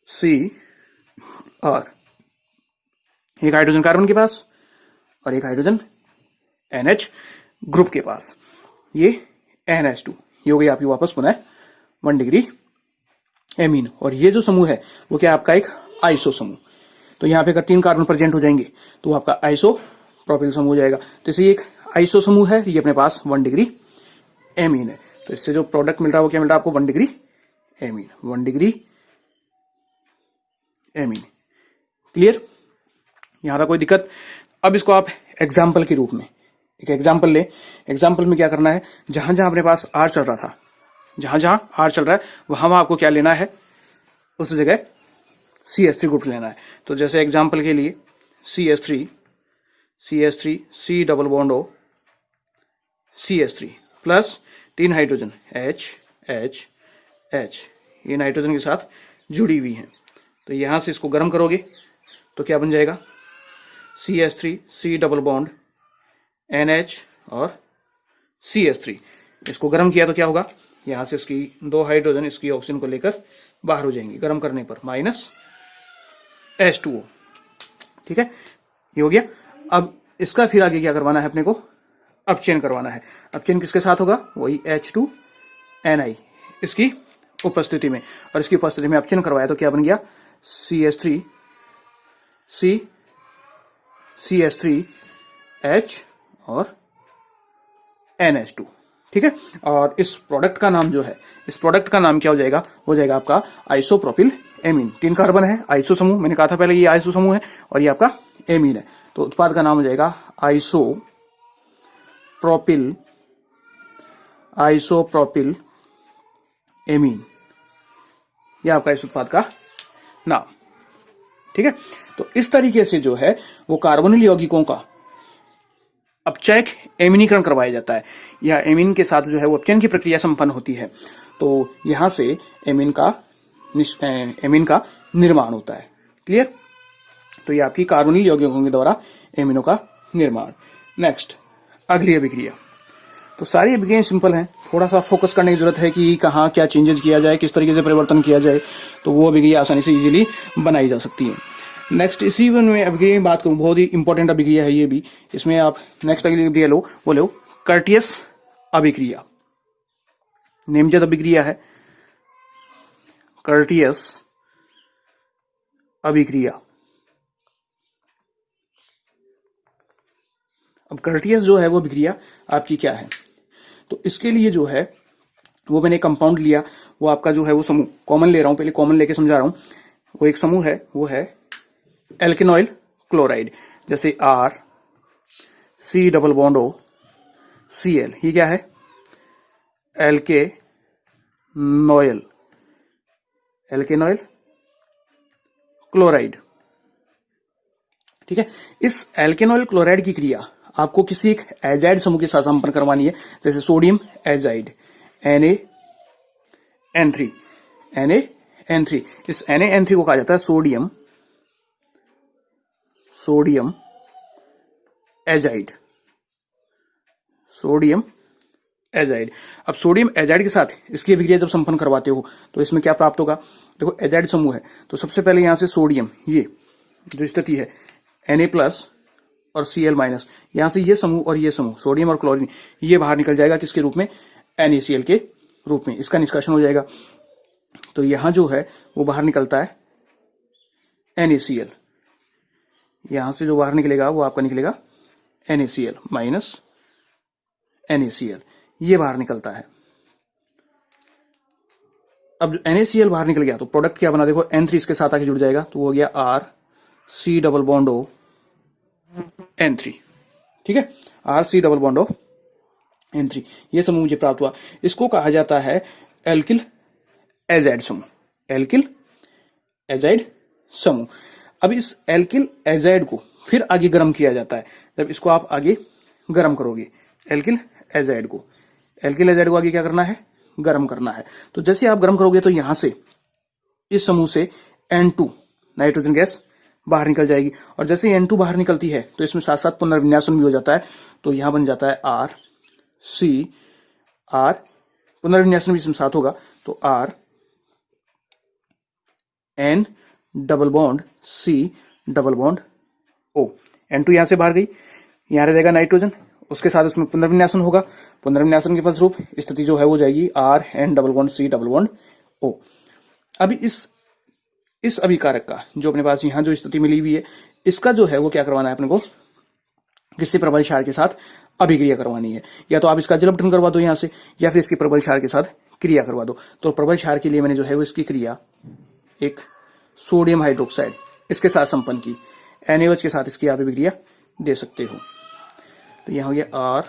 C, R, एक हाइड्रोजन कार्बन के पास और एक हाइड्रोजन NH ग्रुप के पास, ये NH2, ये हो गई आपकी वापस पुनः 1 डिग्री एमीन। और ये जो समूह है वो क्या आपका एक आइसो समूह। तो यहां पे अगर 3 कार्बन प्रेजेंट हो जाएंगे तो आपका आइसो प्रोपिल समूह हो जाएगा। तो इसे एक आइसो समूह है, ये अपने पास 1 डिग्री एमीन है। तो इससे जो प्रोडक्ट मिल रहा है वो क्या मिल रहा है आपको, 1 degree amine, 1 degree amine. Clear, यहां तक कोई दिक्कत। अब इसको आप एग्जाम्पल के रूप में एक एग्जाम्पल ले। एग्जाम्पल में क्या करना है, जहां जहां अपने पास R चल रहा था, जहां जहां R चल रहा है वहां आपको क्या लेना है, उस जगह CH3 ग्रुप लेना है। तो जैसे एग्जाम्पल के लिए CH3 C double bond O, CH3 plus 3 hydrogen H, ये नाइट्रोजन के साथ जुड़ी हुई है। तो यहां से इसको गर्म करोगे तो क्या बन जाएगा, CH3 C double bond NH और CH3। इसको गर्म किया तो क्या होगा, यहां से इसकी 2 हाइड्रोजन इसकी ऑक्सीजन को लेकर बाहर हो जाएंगी गर्म करने पर, माइनस H2O, ठीक है, ये हो गया। अब इसका फिर आगे क्या करवाना है अपने को, अपचयन करवाना है। अपचयन किसके साथ होगा, वही H2Ni इसकी उपस्थिति में, और इसकी उपस्थिति में अपचयन करवाया तो क्या बन गया, CH3 C, CH3H और NH2, ठीक है। और इस प्रोडक्ट का नाम जो है, इस प्रोडक्ट का नाम क्या हो जाएगा, हो जाएगा आपका आइसोप्रोपिल एमीन। 3 कार्बन है, आइसो समूह, मैंने कहा था पहले ये आइसो समूह है और ये आपका एमीन है। तो उत्पाद का नाम हो जाएगा आइसोप्रोपिल एमीन, यह आपका इस उत्पाद का नाम, ठीक है। तो इस तरीके से जो है वो कार्बोनिल यौगिकों का अपचयक एमीनीकरण करवाया जाता है, या एमीन के साथ जो है वो अपचयन की प्रक्रिया संपन्न होती है। तो यहां से एमीन का निर्माण होता है। क्लियर, तो ये आपकी कार्बोनिल यौगिकों के द्वारा एमिनो का निर्माण। नेक्स्ट, अगली अभिक्रिया। तो सारी अभिक्रियाएं सिंपल हैं, थोड़ा सा फोकस करने की जरूरत है कि कहाँ क्या चेंजेस किया जाए, किस तरीके से परिवर्तन किया जाए, तो वो अभिक्रिया आसानी से इजीली बनाई जा सकती है। नेक्स्ट, इसी में अभिक्रिया की बात करूं, बहुत ही इंपॉर्टेंट अभिक्रिया है ये भी। इसमें आप नेक्स्ट अगली अभिक्रिया लो, वो लो कर्टियस अभिक्रिया। नेमजत अभिक्रिया है कर्टियस अभिक्रिया। अब कर्टियस जो है वो अभिक्रिया आपकी क्या है, तो इसके लिए जो है वो मैंने कंपाउंड लिया, वो आपका जो है वो समूह कॉमन ले रहा हूं, पहले कॉमन लेके समझा रहा हूं। वो एक समूह है, वो है एल्केनॉइल क्लोराइड, जैसे R C double bond O Cl, ये क्या है? एल्केनॉयल, एल्केनॉयल क्लोराइड। ठीक है, इस एल्केनॉयल क्लोराइड की क्रिया आपको किसी एक एजाइड समूह के साथ संपन्न करवानी है, जैसे सोडियम एजाइड NaN3, NaN3। इस NaN3 को कहा जाता है सोडियम एजाइड, सोडियम एजाइड। अब सोडियम एजाइड के साथ इसकी अभिक्रिया जब संपन्न करवाते हो तो इसमें क्या प्राप्त होगा? देखो एजाइड समूह है तो सबसे पहले यहां से सोडियम, ये जो स्थिति है Na+ और Cl-, यहां से ये समूह और ये समूह सोडियम और क्लोरीन ये बाहर निकल जाएगा किसके रूप में? NaCl के रूप में। इसका निष्कासन हो जाएगा। तो यहां जो है वो बाहर निकलता है NaCl, यहां से जो बाहर निकलेगा वो आपका निकलेगा NaCl माइनस NaCl, ये बाहर निकलता है। अब जो NaCl बाहर निकल गया तो प्रोडक्ट क्या बना? देखो N3 इसके साथ आके जुड़ जाएगा तो वो हो गया R C double bond O N3। ठीक है, R C double bond O N3, ये समूह मुझे प्राप्त हुआ। इसको कहा जाता है एल्किल एजाइड समूह, एल्किल एजाइड समूह। अब इस एल्किल एजाइड को फिर आगे गर्म किया जाता है। जब इसको आप आगे गर्म करोगे एल्किल एजाइड को आगे क्या करना है? गर्म करना है। तो जैसे आप गर्म करोगे तो यहां से इस समूह से N2 नाइट्रोजन गैस बाहर निकल जाएगी, और जैसे N2 बाहर निकलती है तो इसमें साथ साथ पुनर्विन्यासन भी हो जाता है। तो यहां बन जाता है R C R, पुनर्विन्यासन भी इसमें साथ होगा तो R N double bond C double bond O। N2 यहां से बाहर गई, यहां रह जाएगा नाइट्रोजन, उसके साथ उसमें पुनर्विन्यासन होगा। पुनर्विन्यासन के फलस्वरूप स्थिति जो है वो जाएगी R N double bond C double bond O। अभी इस अभिकारक का जो अपने पास यहां जो स्थिति मिली हुई है, इसका जो है वो क्या करवाना है अपने को? किसी प्रबल क्षार के साथ अभिक्रिया करवानी है। या तो आप इसका जल अपघटन करवा दो यहां से, या फिर इसकी प्रबल क्षार के साथ क्रिया करवा दो। तो प्रबल क्षार के लिए मैंने जो है वो इसकी क्रिया एक सोडियम हाइड्रोक्साइड इसके साथ संपन्न की, NaOH के साथ इसकी आप अभिक्रिया दे सकते हो। तो यहां हो गया R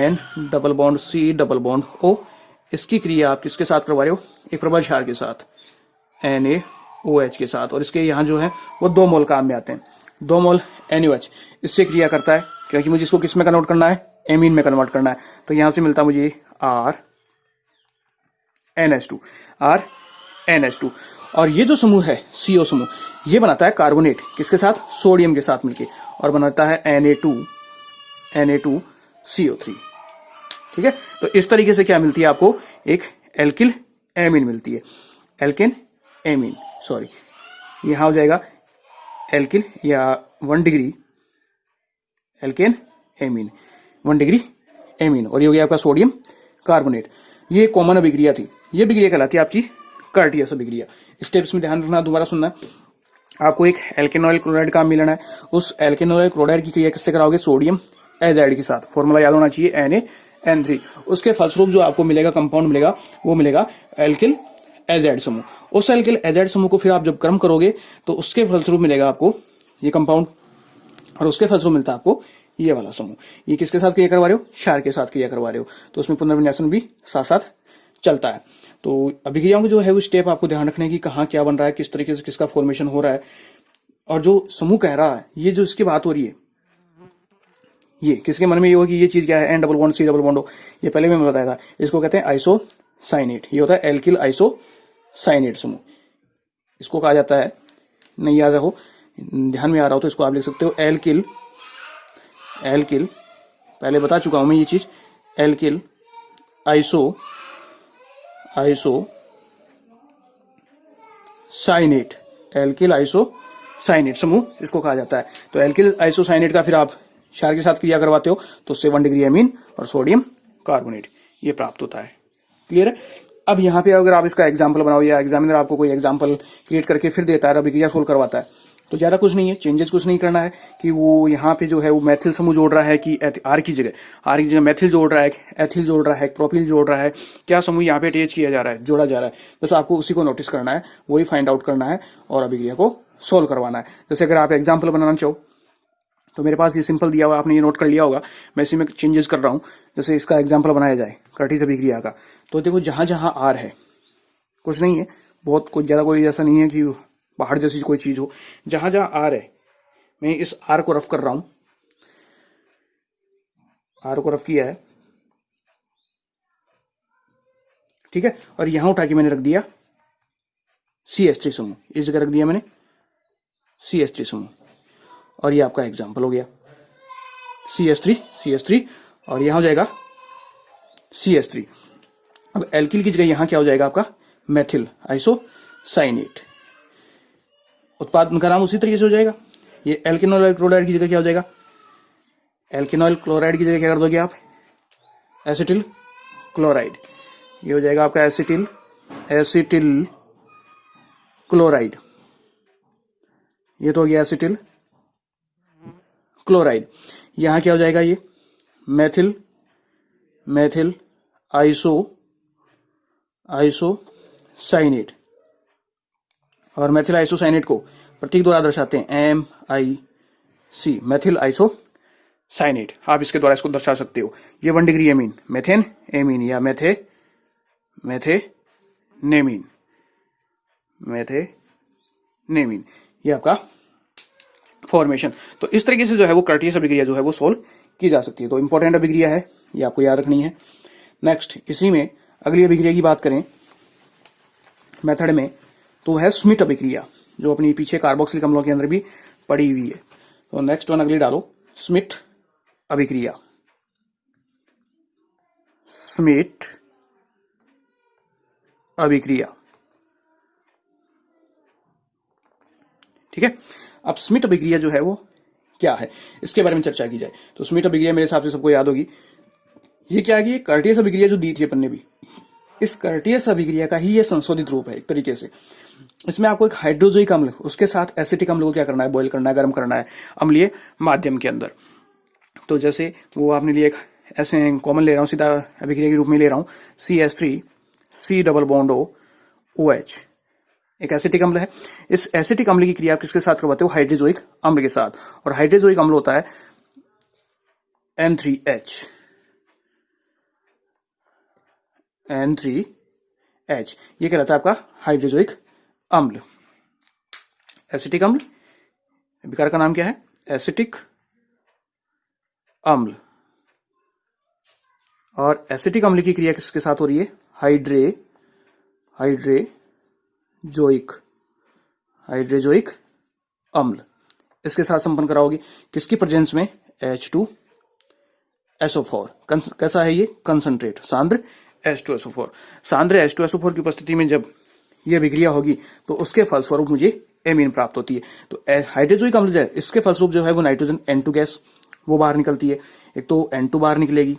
N double bond C double bond O। इसकी क्रिया आप किसके साथ करवा रहे हो? एक प्रबल क्षार के साथ NaOH के साथ, और इसके यहाँ जो है वो 2 मोल काम में आते हैं। 2 मोल NaOH इससे क्रिया करता है, क्योंकि मुझे इसको किस में कन्वर्ट करना है? एमीन में कन्वर्ट करना है। तो यहां से मिलता मुझे R NH2, और ये जो समूह है CO समूह, ये बनाता है कार्बोनेट किसके साथ? सोडियम के साथ मिलके, और बनाता है Na2CO3। ठीक है, तो इस तरीके से क्या मिलती है आपको? एक एल्किल एमीन मिलती है, एल्केन एमीन, सॉरी यहां हो जाएगा एल्किल या 1 degree alkane amine, 1 degree amine, और ये हो गया आपका सोडियम कार्बोनेट। ये कॉमन अभिक्रिया थी, ये अभिक्रिया कहलाती है आपकी कर्टियस अभिक्रिया। स्टेप्स में ध्यान रखना, दोबारा सुनना। आपको एक एल्केनॉयल क्लोराइड का मिलना है, उस एल्केनॉयल क्लोराइड की क्रिया किससे कराओगे? सोडियम एजाइड के साथ। फॉर्मूला याद होना चाहिए NaN3। उसके फलस्वरूप जो आपको मिलेगा कंपाउंड मिलेगा वो मिलेगा एल्किल एजाइड समूह। उस एल्किल एजाइड समूह को फिर आप जब गर्म करोगे तो उसके फलस्वरूप मिलेगा आपको ये कंपाउंड, और उसके फलस्वरूप मिलता है आपको ये वाला समूह। ये किसके साथ क्रिया करवा रहे हो? क्षार के साथ क्रिया करवा रहे हो, तो उसमें पुनर्विन्यासन भी साथ साथ चलता है। तो अभिक्रियाओं को जो है वो स्टेप आपको ध्यान रखने की, कहाँ क्या बन रहा है, किस तरीके से किसका फॉर्मेशन हो रहा है, और जो समूह कह रहा है, ये जो इसकी बात हो रही है, ये किसके मन में ये होगी? ये चीज क्या है? N double bond C double bond O। ये पहले मैं बताया था, इसको कहते हैं आइसोसाइनेट। ये होता है एल्किल आइसोसाइनेट समूह, इसको कहा जाता है। नहीं याद रहो, ध्यान में आ रहा हो तो इसको आप लिख सकते हो एल्किल पहले बता चुका हूं मैं ये चीज, एल्किल आइसोसाइनेट, एल्किल आइसोसाइनेट समूह इसको कहा जाता है। तो एल्किल आइसोसाइनेट का फिर आप क्षार के साथ क्रिया करवाते हो तो उससे 1 डिग्री एमीन और सोडियम कार्बोनेट ये प्राप्त होता है। क्लियर है? अब यहाँ पे अगर आप इसका एग्जाम्पल बनाओ, या एग्जामिनर आपको कोई एग्जाम्पल क्रिएट करके फिर देता है, अभिक्रिया सोल्व करवाता है, तो ज्यादा कुछ नहीं है, चेंजेस कुछ नहीं करना है कि वो यहाँ पे जो है वो मैथिल समूह जोड़ रहा है कि आर की जगह मैथिल जोड़ रहा है, एथिल जोड़ रहा है, प्रोपिल जोड़ रहा है, क्या समूह यहाँ पे अटैच किया जा रहा है, जोड़ा जा रहा है। बस आपको उसी को नोटिस करना है, वही फाइंड आउट करना है और अभिक्रिया को सोल्व करवाना है। जैसे अगर आप एग्जाम्पल बनाना चाहो तो मेरे पास ये सिंपल दिया हुआ, आपने ये नोट कर लिया होगा, मैं इसी में चेंजेस कर रहा हूं। जैसे इसका एग्जाम्पल बनाया जाए कर्टिस अभिक्रिया का, तो देखो जहां जहां आर है, कुछ नहीं है, बहुत कुछ ज्यादा कोई ऐसा नहीं है कि पहाड़ जैसी कोई चीज हो। जहां जहां आर है, मैं इस आर को रफ कर रहा हूं, आर को रफ किया है, ठीक है, और यहां उठा के मैंने रख दिया CH3 समूह, इस जगह रख दिया मैंने CH3 समूह, और ये आपका एग्जाम्पल हो गया CH3 और यहां हो जाएगा CH3। अब एल्किल की जगह यहां क्या हो जाएगा आपका मेथिल आइसोसाइनेट, उत्पाद का नाम उसी तरीके से हो जाएगा। ये एल्केनॉल क्लोराइड की जगह क्या हो जाएगा, एल्केनॉल क्लोराइड की जगह क्या कर दोगे आप, एसिटिल क्लोराइड, ये हो जाएगा आपका एसिटिल क्लोराइड, ये तो हो गया एसिटिल क्लोराइड। यहां क्या हो जाएगा, ये मैथिल आइसोसाइनेट, और मैथिल आइसोसाइनेट को प्रतीक द्वारा दर्शाते हैं MIC, मैथिल आइसोसाइनेट। आप इसके द्वारा इसको दर्शा सकते हो। ये 1 डिग्री एमीन, मेथेन एमीन या मेथेनेमीन, ये आपका फॉर्मेशन। तो इस तरीके से जो है वो कर्टियस अभिक्रिया जो है वो सोल्व की जा सकती है। तो इंपॉर्टेंट अभिक्रिया है, ये आपको याद रखनी है। नेक्स्ट, इसी में अगली अभिक्रिया की बात करें मेथड में, तो है स्मिट अभिक्रिया, जो अपनी पीछे कार्बोक्सिलिक अम्लों के अंदर भी पड़ी हुई है। तो नेक्स्ट वन अगली डालो, स्मिट अभिक्रिया, स्मिट अभिक्रिया, ठीक है। अब स्मिट अभिक्रिया जो है वो क्या है, इसके बारे में चर्चा की जाए तो स्मिट अभिक्रिया मेरे हिसाब से सबको याद होगी। ये क्या है, कर्टियस अभिक्रिया जो दी थी अपन ने भी, इस कर्टियस अभिक्रिया का ही ये संशोधित रूप है एक तरीके से। इसमें आपको एक हाइड्रोजोइक अम्ल, उसके साथ एसिटिक अम्ल को क्या करना है, बॉईल करना है, गर्म करना है अम्लीय माध्यम के अंदर। तो जैसे वो आपने लिए, एक ऐसे कॉमन ले रहा हूं, सीधा अभिक्रिया के रूप में ले रहा हूं, CH3 C double bond OH, एक एसिटिक अम्ल है। इस एसिटिक अम्ल की क्रिया आप किसके साथ करवाते हो, हाइड्रोजोइक अम्ल के साथ, और हाइड्रोजोइक अम्ल होता है N3H, ये कहलाता है आपका हाइड्रोजोइक अम्ल। एसिटिक अम्ल, विकार का नाम क्या है, एसिटिक अम्ल, और एसिटिक अम्ल की क्रिया किसके साथ हो रही है, हाइड्रोजोइक अम्ल, इसके साथ संपन्न कराओगे, किसकी प्रेजेंस में, H2SO4। कैसा है ये, कंसंट्रेट, सांद्र H2SO4। सांद्र H2SO4 की उपस्थिति में जब ये अभिक्रिया होगी तो उसके फलस्वरूप मुझे एमीन प्राप्त होती है। तो हाइड्रोजोइक अम्ल जो है, इसके फलस्वरूप जो है वो नाइट्रोजन N2 गैस वो बाहर निकलती है। एक तो N2 बाहर निकलेगी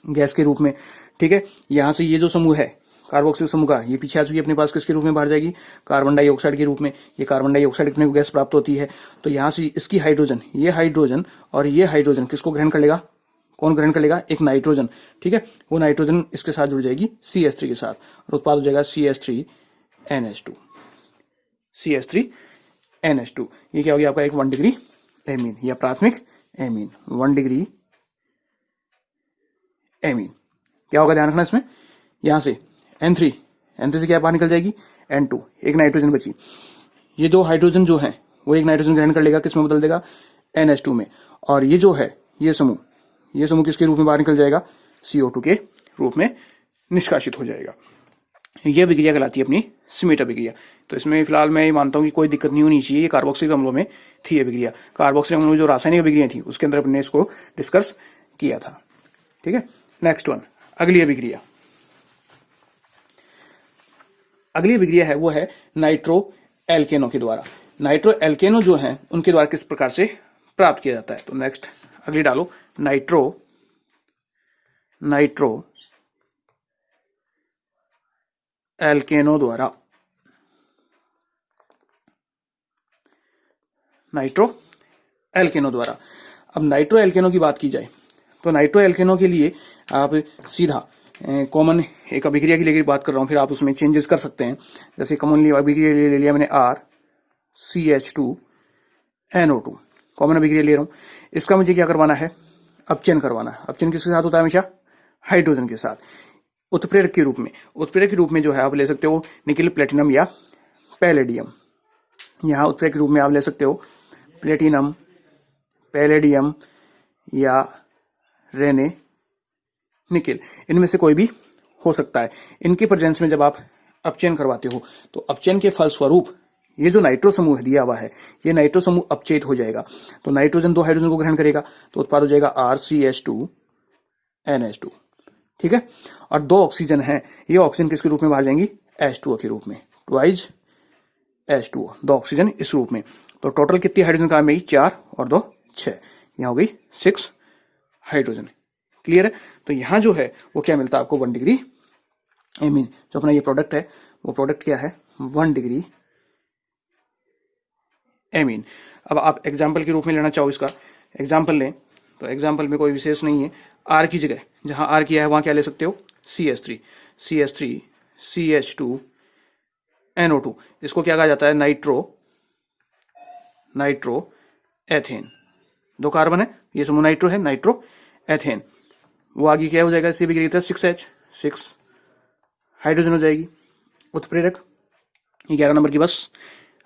गैस के रूप में, ठीक है। यहां से ये जो समूह है कार्बोक्सिल समूह का, ये पीछे आ चुकी है अपने पास, किसके रूप में बाहर जाएगी, कार्बन डाइऑक्साइड के रूप में। ये कार्बन डाइऑक्साइड अपने को गैस प्राप्त होती है। तो यहां से इसकी हाइड्रोजन, ये हाइड्रोजन और ये हाइड्रोजन किसको ग्रहण कर लेगा, कौन ग्रहण कर लेगा, एक नाइट्रोजन, ठीक है। वो नाइट्रोजन इसके साथ जुड़ जाएगी CH3 के साथ, और उत्पाद हो जाएगा CH3NH2। ये क्या हो गया आपका, एक 1 डिग्री एमीन या प्राथमिक एमीन, 1 डिग्री एमीन। क्या होगा ध्यान रखना इसमें, यहां से N3 से क्या बाहर निकल जाएगी, N2, एक नाइट्रोजन बची। ये दो हाइड्रोजन जो है वो एक नाइट्रोजन ग्रहण कर लेगा, किसमें बदल देगा, NH2 में, और ये जो है ये समूह किसके रूप में बाहर निकल जाएगा, CO2 के रूप में निष्कासित हो जाएगा। यह अभिक्रिया कहलाती है अपनी स्मिट अभिक्रिया। तो इसमें फिलहाल मैं ये मानता हूं कि कोई दिक्कत नहीं होनी चाहिए। ये कार्बोक्सिलिक अम्लों में थी अभिक्रिया, कार्बोक्सिलिक अम्लों में जो रासायनिक अभिक्रिया थी उसके अंदर अपने इसको डिस्कस किया था, ठीक है। नेक्स्ट वन, अगली अभिक्रिया है वो है नाइट्रो एल्केनो के द्वारा। नाइट्रो एल्केनो जो है उनके द्वारा किस प्रकार से प्राप्त किया जाता है। तो नेक्स्ट अगली डालो, नाइट्रो एल्केनो द्वारा नाइट्रो एल्केनो द्वारा। अब नाइट्रो एल्केनो की बात की जाए तो नाइट्रो एल्केनो के लिए आप सीधा कॉमन एक अभिक्रिया की लेकर बात कर रहा हूं, फिर आप उसमें चेंजेस कर सकते हैं। जैसे कॉमनली अभिक्रिया ले लिया मैंने RCH2NO2, कॉमन अभिक्रिया ले रहा हूं। इसका मुझे क्या करवाना है, अपचयन करवाना है। अपचयन किसके साथ होता है, हमेशा हाइड्रोजन के साथ। उत्प्रेरक के रूप में, उत्प्रेरक के रूप में जो है आप ले सकते हो निकेल प्लेटिनम या पैलेडियम। यहां उत्प्रेरक के रूप में आप ले सकते हो प्लेटिनम, पैलेडियम या रेने निकेल, इनमें से कोई भी हो सकता है। इनके प्रेजेंस में जब आप अपचयन करवाते हो तो अपचयन के फलस्वरूप ये जो नाइट्रो समूह दिया हुआ है, ये नाइट्रो समूह अपचयित हो जाएगा। तो नाइट्रोजन 2 हाइड्रोजन को ग्रहण करेगा तो उत्पाद हो जाएगा RCH2NH2, ठीक है। और 2 ऑक्सीजन है, ये ऑक्सीजन किसके रूप में बाहर जाएंगी, H2O के रूप में, ट्वाइज H2O, 2 ऑक्सीजन इस रूप में। तो टोटल कितनी हाइड्रोजन काम में, 4 और 2 6, यहां हो गई 6 हाइड्रोजन। क्लियर है। तो यहां जो है वो क्या मिलता है आपको, 1 डिग्री एमीन। जो अपना ये प्रोडक्ट है वो प्रोडक्ट क्या है, 1 डिग्री एमीन। अब आप एग्जाम्पल के रूप में लेना चाहो, इसका एग्जाम्पल लें तो एग्जाम्पल में कोई विशेष नहीं है। आर की जगह जहां आर किया है वहां क्या ले सकते हो, CH3, CH3CH2NO2। इसको क्या कहा जाता है, नाइट्रो एथेन। 2 कार्बन है, ये समूह नाइट्रो है, नाइट्रो एथेन। वो आगे क्या हो जाएगा, सी भी 6H, 6 हाइड्रोजन हो जाएगी। उत्प्रेरक 11 नंबर की बस,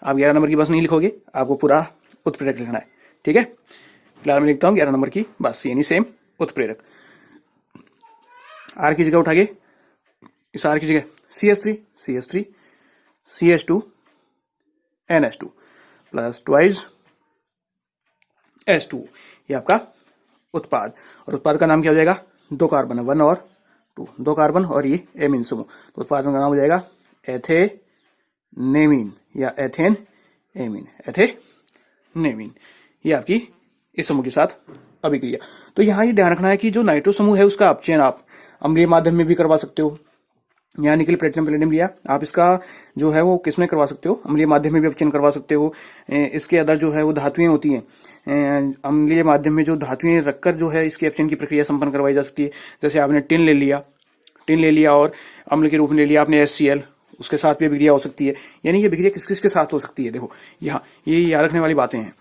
आप 11 नंबर की बस नहीं लिखोगे, आपको पूरा उत्प्रेरक लिखना है, ठीक है। फिलहाल मैं लिखता हूं 11 नंबर की बस, यानी सेम उत्प्रेरक। आर की जगह उठा के, इस आर की जगह CH3 CH2NH2 plus twice H2, ये आपका उत्पाद। और उत्पाद का नाम क्या हो जाएगा, 2 कार्बन है, 1 और 2, 2 कार्बन और ये एमीन समूह। तो उत्पाद का नाम हो जाएगा एथेनेमीन या एथेन एमीन, एथेनेमीन। ये आपकी इस समूह के साथ अभिक्रिया। तो यहां ये ध्यान रखना है कि जो नाइट्रो समूह है उसका अपचयन आप अम्लीय माध्यम में भी करवा सकते हो। यहाँ निकल प्लेटिनम पैलेडियम लिया, आप इसका जो है वो किसमें करवा सकते हो, अम्लीय माध्यम में भी अपचयन करवा सकते हो। इसके अंदर जो है वो धातुएं होती हैं, अम्लीय माध्यम में जो धातुएं रखकर जो है इसकी अपचयन की प्रक्रिया संपन्न करवाई जा सकती है। जैसे आपने टिन ले लिया और अम्ल के रूप में ले लिया आपने HCl, उसके साथ भी अभिक्रिया हो सकती है। यानी ये अभिक्रिया किस किस के साथ हो सकती है, देखो यहाँ ये याद रखने वाली बातें हैं।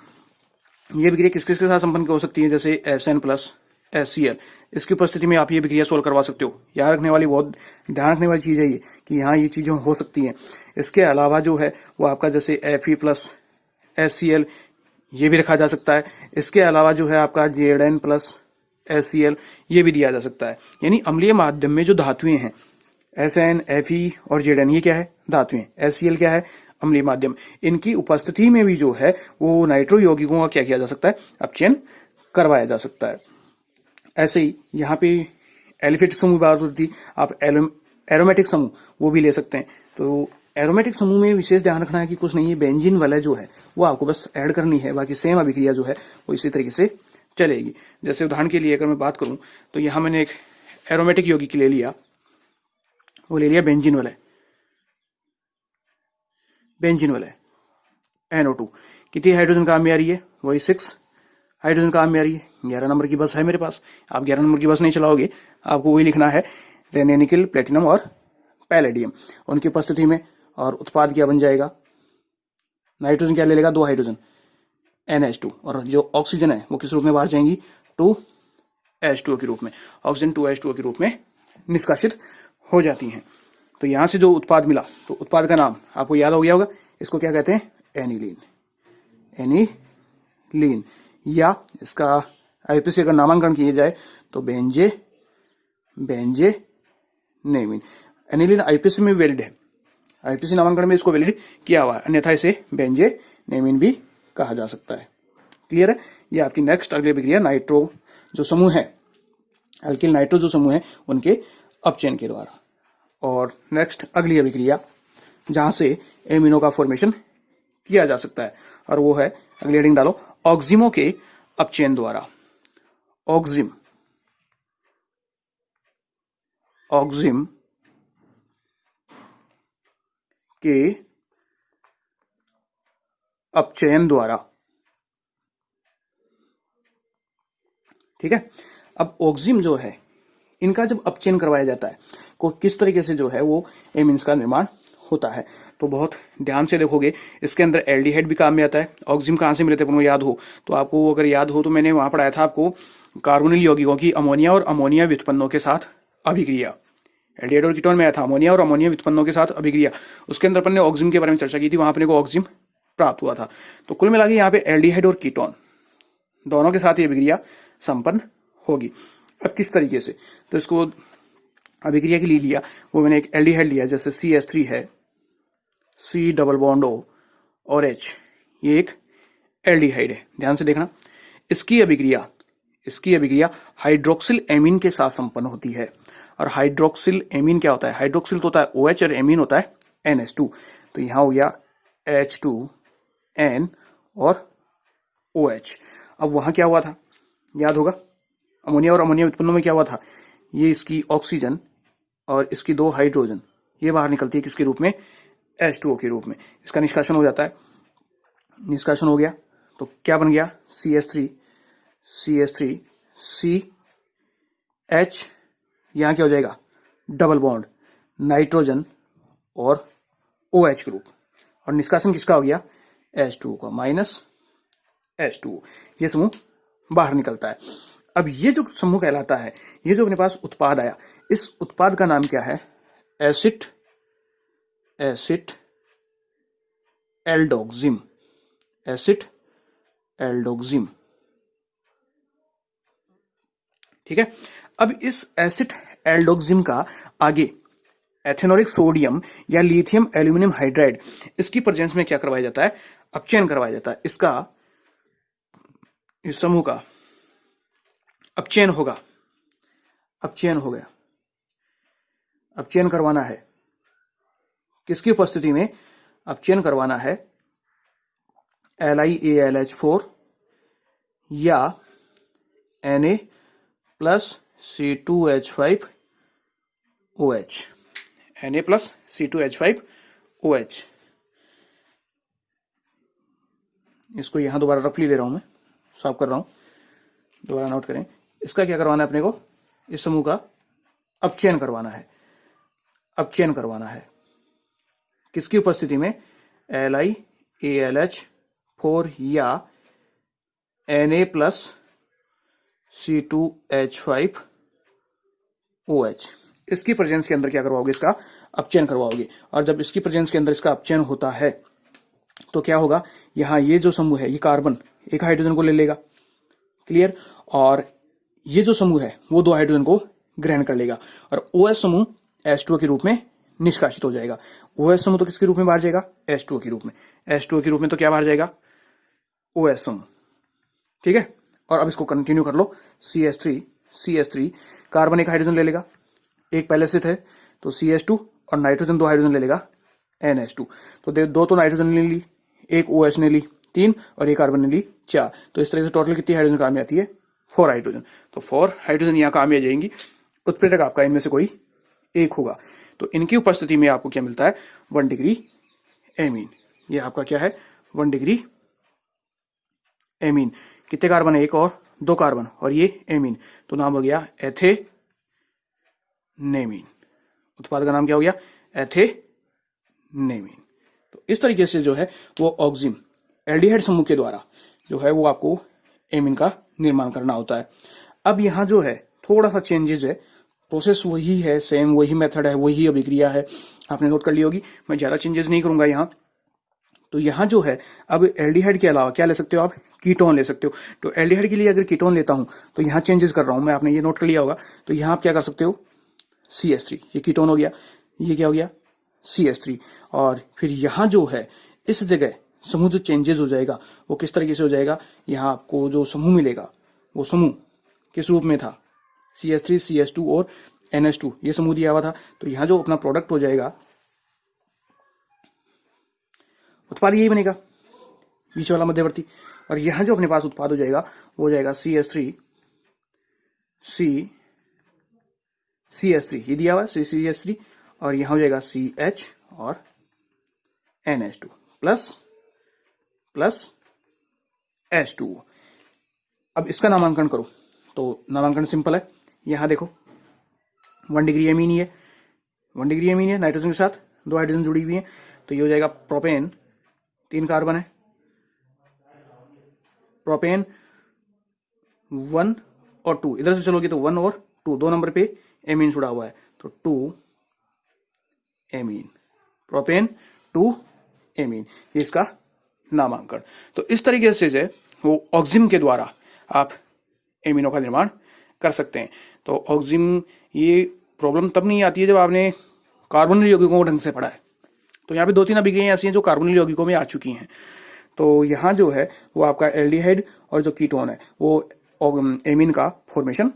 ये अभिक्रिया किस किस के साथ संपन्न हो सकती है, जैसे SN प्लस HCl, इसकी उपस्थिति में आप ये अभिक्रिया सोल्व करवा सकते हो। याद रखने वाली, बहुत ध्यान रखने वाली चीज है ये कि यहाँ ये चीजें हो सकती हैं। इसके अलावा जो है वो आपका जैसे Fe प्लस HCl, ये भी रखा जा सकता है। इसके अलावा जो है आपका Zn प्लस HCl, ये भी दिया जा सकता है। यानी अम्लीय माध्यम में जो धातुएं हैं, SN, Fe और Zn, ये क्या है, धातुएं। HCl क्या है, अम्लीय माध्यम। इनकी उपस्थिति में भी जो है वो नाइट्रो यौगिकों का क्या किया जा सकता है, अपचयन करवाया जा सकता है। ऐसे ही यहाँ पे एलिफेटिक समूह बात होती, आप एरोमेटिक समूह वो भी ले सकते हैं। तो एरोमेटिक समूह में विशेष ध्यान रखना है कि कुछ नहीं है, बेंजीन वाला जो है वो आपको बस ऐड करनी है, बाकी सेम अभिक्रिया जो है वो इसी तरीके से चलेगी। जैसे उदाहरण के लिए अगर मैं बात करूं तो यहां मैंने एक एरोमेटिक यौगिक ले लिया, वो ले लिया बेंजीन वाला NO2। कितनी हाइड्रोजन काम में आ रही है, वही 6 हाइड्रोजन काम में आ रही है। 11 नंबर की बस है मेरे पास, आप 11 नंबर की बस नहीं चलाओगे, आपको वही लिखना है रेने निकेल प्लेटिनम और पैलेडियम उनकी उपस्थिति में। और उत्पाद क्या बन जाएगा, नाइट्रोजन क्या ले लेगा, 2 हाइड्रोजन NH2, और जो ऑक्सीजन है वो किस रूप में बाहर जाएंगी, 2H2O के रूप में। ऑक्सीजन 2H2O के रूप में निष्कासित हो जाती हैं। तो यहां से जो उत्पाद मिला, तो उत्पाद का नाम आपको याद हो गया होगा, इसको क्या कहते हैं, एनिलीन, या इसका आईपीसी अगर नामांकन किया जाए तो बेंजेनेमीन। एनिलीन आईपीसी में वैलिड है, आईपीसी नामांकन में इसको वैलिड किया हुआ है, अन्यथा इसे बेंजेनेमीन भी कहा जा सकता है। क्लियर है। ये आपकी नेक्स्ट अगली अभिक्रिया नाइट्रो जो समूह है, अल्किल नाइट्रो जो समूह है उनके अपचयन के द्वारा। और नेक्स्ट अगली अभिक्रिया जहां से एमिनो का फॉर्मेशन किया जा सकता है, और वो है, अगली हेडिंग डालो, ऑक्जिमो के अपचयन द्वारा। ऑक्जिम के अपचयन द्वारा ठीक है। अब ऑक्जिम जो है इनका जब अपचयन करवाया जाता है को किस तरीके से जो है वो एमीन्स का निर्माण होता है, तो बहुत ध्यान से देखोगे। इसके अंदर एल्डिहाइड भी काम में आता है। ऑक्जिम कहाँ से मिले थे अपन को याद हो तो, आपको अगर याद हो तो मैंने वहां पढ़ाया था आपको कार्बोनिल यौगिकों की अमोनिया और अमोनिया व्युत्पन्नों के साथ अभिक्रिया। एल्डिहाइड और कीटोन में आया था अमोनिया और अमोनिया व्युत्पन्नों के साथ अभिक्रिया। उसके अंदर अपन ने ऑक्जिम के बारे में चर्चा की थी, वहां अपने को ऑक्जिम प्राप्त हुआ था। तो कुल मिला के यहाँ पे एल्डिहाइड और कीटोन दोनों के साथ ये अभिक्रिया संपन्न होगी। अब किस तरीके से, तो इसको अभिक्रिया के लिए लिया वो मैंने एक एल्डिहाइड लिया, जैसे CH3 है, C डबल बॉन्ड O और H, ये एक एल्डिहाइड है। ध्यान से देखना, इसकी अभिक्रिया हाइड्रोक्सिल एमीन के साथ संपन्न होती है। और हाइड्रोक्सिल एमीन क्या होता है, हाइड्रोक्सिल तो होता है OH और एमीन होता है NH2। तो यहां हो गया H2N और OH। अब वहां क्या हुआ था याद होगा, अमोनिया और अमोनिया व्युत्पन्नों में क्या हुआ था, ये इसकी ऑक्सीजन और इसकी 2 हाइड्रोजन ये बाहर निकलती है किसके रूप में, H2O के रूप में। इसका निष्कासन हो जाता है, निष्कासन हो गया तो क्या बन गया, CH3 CH, यहां क्या हो जाएगा, डबल बॉन्ड नाइट्रोजन और OH ग्रुप, और निष्कासन किसका हो गया, H2O का माइनस H2O, ये समूह बाहर निकलता है। अब ये जो समूह कहलाता है, ये जो अपने पास उत्पाद आया, इस उत्पाद का नाम क्या है, एसिड एल्डोक्सिम, एसिड एल्डोक्सिम। ठीक है। अब इस एसिड एल्डोक्सिम का आगे एथेनोलिक सोडियम या लिथियम एल्यूमिनियम हाइड्राइड, इसकी प्रेजेंस में क्या करवाया जाता है, अपचयन करवाया जाता है। इसका इस समूह का अपचयन हो गया, अपचयन करवाना है किसकी उपस्थिति में, अपचयन करवाना है LiAlH4 या Na plus C2H5OH, Na plus C2H5OH। इसको यहां दोबारा रफली ले रहा हूं मैं, साफ कर रहा हूं, दोबारा नोट करें। इसका क्या करवाना है अपने को, इस समूह का अपचयन करवाना है, अपचयन करवाना है किसकी उपस्थिति में, LiAlH4 या Na प्लस C2H5OH, इसकी प्रेजेंस के अंदर क्या करवाओगे, इसका अपचयन करवाओगे। और जब इसकी प्रेजेंस के अंदर इसका अपचयन होता है तो क्या होगा, यहां ये जो समूह है, ये कार्बन एक हाइड्रोजन को ले लेगा, क्लियर, और ये जो समूह है वो 2 हाइड्रोजन को ग्रहण कर लेगा, और OH समूह H2O के रूप में निष्कासित हो जाएगा। OH समूह तो किसके रूप में बाहर जाएगा, H2O के रूप में, H2O के रूप में तो क्या बाहर जाएगा, OH समूह। ठीक है। और अब इसको कंटिन्यू कर लो, CH3 कार्बन एक हाइड्रोजन ले लेगा, एक पहले से थे तो CH2, और नाइट्रोजन 2 हाइड्रोजन ले लेगा NH2। तो 2 तो नाइट्रोजन ने ली, एक OH ने ली 3, और एक कार्बन ने ली 4। तो इस तरह से टोटल कितनी हाइड्रोजन काम में आती है, 4 हाइड्रोजन। तो 4 हाइड्रोजन यहाँ काम में आ जाएंगी, उत्प्रेरक आपका इनमें से कोई एक होगा। तो इनकी उपस्थिति में आपको क्या मिलता है, 1 डिग्री एमीन। ये आपका क्या है, 1 डिग्री एमीन। कितने कार्बन है, एक और 2 कार्बन, और ये एमीन, तो नाम हो गया एथेनेमीन। उत्पाद का नाम क्या हो गया, एथेनेमीन। तो इस तरीके से जो है वो ऑक्जिम एल्डिहाइड समूह के द्वारा जो है वो आपको एमीन का निर्माण करना होता है। अब यहां जो है थोड़ा सा चेंजेस है, प्रोसेस वही है, सेम वही मेथड है, वही अभिक्रिया है, आपने नोट कर ली होगी, मैं ज्यादा चेंजेस नहीं करूंगा यहाँ। तो यहाँ जो है अब एल्डिहाइड के अलावा क्या ले सकते हो आप, कीटोन ले सकते हो। तो एल्डिहाइड के लिए अगर कीटोन लेता हूं तो यहाँ चेंजेस कर रहा हूं मैं, आपने ये नोट कर लिया होगा। तो यहाँ आप क्या कर सकते हो, CH3, ये कीटोन हो गया, ये क्या हो गया, CH3। और फिर यहाँ जो है इस जगह समूह जो चेंजेस हो जाएगा वो किस तरीके से हो जाएगा, यहाँ आपको जो समूह मिलेगा वो समूह किस रूप में था, CH3 CH2 और NH2 ये समूह दिया हुआ था। तो यहाँ जो अपना प्रोडक्ट हो जाएगा, उत्पाद यही बनेगा, बीच वाला मध्यवर्ती। और यहां जो अपने पास उत्पाद हो जाएगा वो हो जाएगा CH3 ये दिया हुआ है CH3, और यहां हो जाएगा CH और NH2 प्लस H2O। अब इसका नामांकन करो तो नामांकन सिंपल है। यहां देखो 1 डिग्री एमीन ही है, 1 डिग्री एमीन है, नाइट्रोजन के साथ 2 हाइड्रोजन जुड़ी हुई है, तो ये हो जाएगा प्रोपेन, 3 कार्बन है, प्रोपेन 1 और 2, इधर से चलोगे तो 1 और 2, 2 नंबर पे एमीन जुड़ा हुआ है, तो 2 एमीन, प्रोपेन 2 एमीन, ये इसका नामांकन। तो इस तरीके से जो है वो ऑक्जिम के द्वारा आप एमीनों का निर्माण कर सकते हैं। तो ऑक्जिम, ये प्रॉब्लम तब नहीं आती है जब आपने कार्बोनिल यौगिकों को ढंग से पढ़ा है। तो यहाँ पे 2-3 अभिक्रियाएं ऐसी हैं जो कार्बोनिल यौगिकों में आ चुकी हैं। तो यहाँ जो है वो आपका एल्डिहाइड और जो कीटोन है वो एमीन का फॉर्मेशन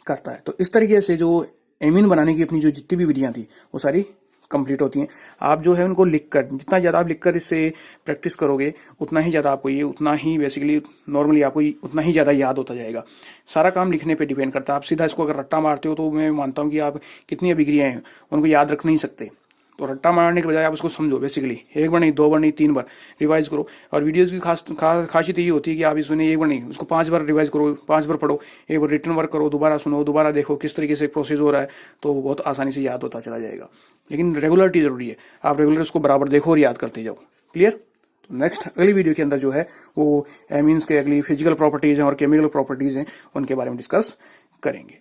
करता है। तो इस तरीके से जो एमीन बनाने की अपनी जो जितनी भी विधियां थी वो सारी कंप्लीट होती हैं। आप जो है उनको लिखकर, जितना ज्यादा आप लिखकर इससे प्रैक्टिस करोगे उतना ही ज्यादा आपको ये, उतना ही बेसिकली नॉर्मली आपको उतना ही ज्यादा याद होता जाएगा। सारा काम लिखने पे डिपेंड करता है। आप सीधा इसको अगर रट्टा मारते हो तो मैं मानता हूं कि आप कितनी अभिक्रियाएं हैं उनको याद रख नहीं सकते। तो रट्टा मारने के बजाय आप उसको समझो, बेसिकली 1 बार नहीं, 2 बार नहीं, 3 बार रिवाइज करो। और वीडियोस की खासियत ये होती है कि आप इसमें 1 बार नहीं, उसको 5 बार रिवाइज करो, 5 बार पढ़ो, 1 बार रिटर्न वर्क करो, दोबारा सुनो, दोबारा देखो किस तरीके से प्रोसेस हो रहा है, तो बहुत आसानी से याद होता चला जाएगा। लेकिन रेगुलरिटी जरूरी है, आप रेगुलर उसको बराबर देखो और याद करते जाओ। क्लियर? तो नेक्स्ट अगली वीडियो के अंदर जो है वो एमीन्स के अगली फिजिकल प्रॉपर्टीज हैं और केमिकल प्रॉपर्टीज हैं, उनके बारे में डिस्कस करेंगे।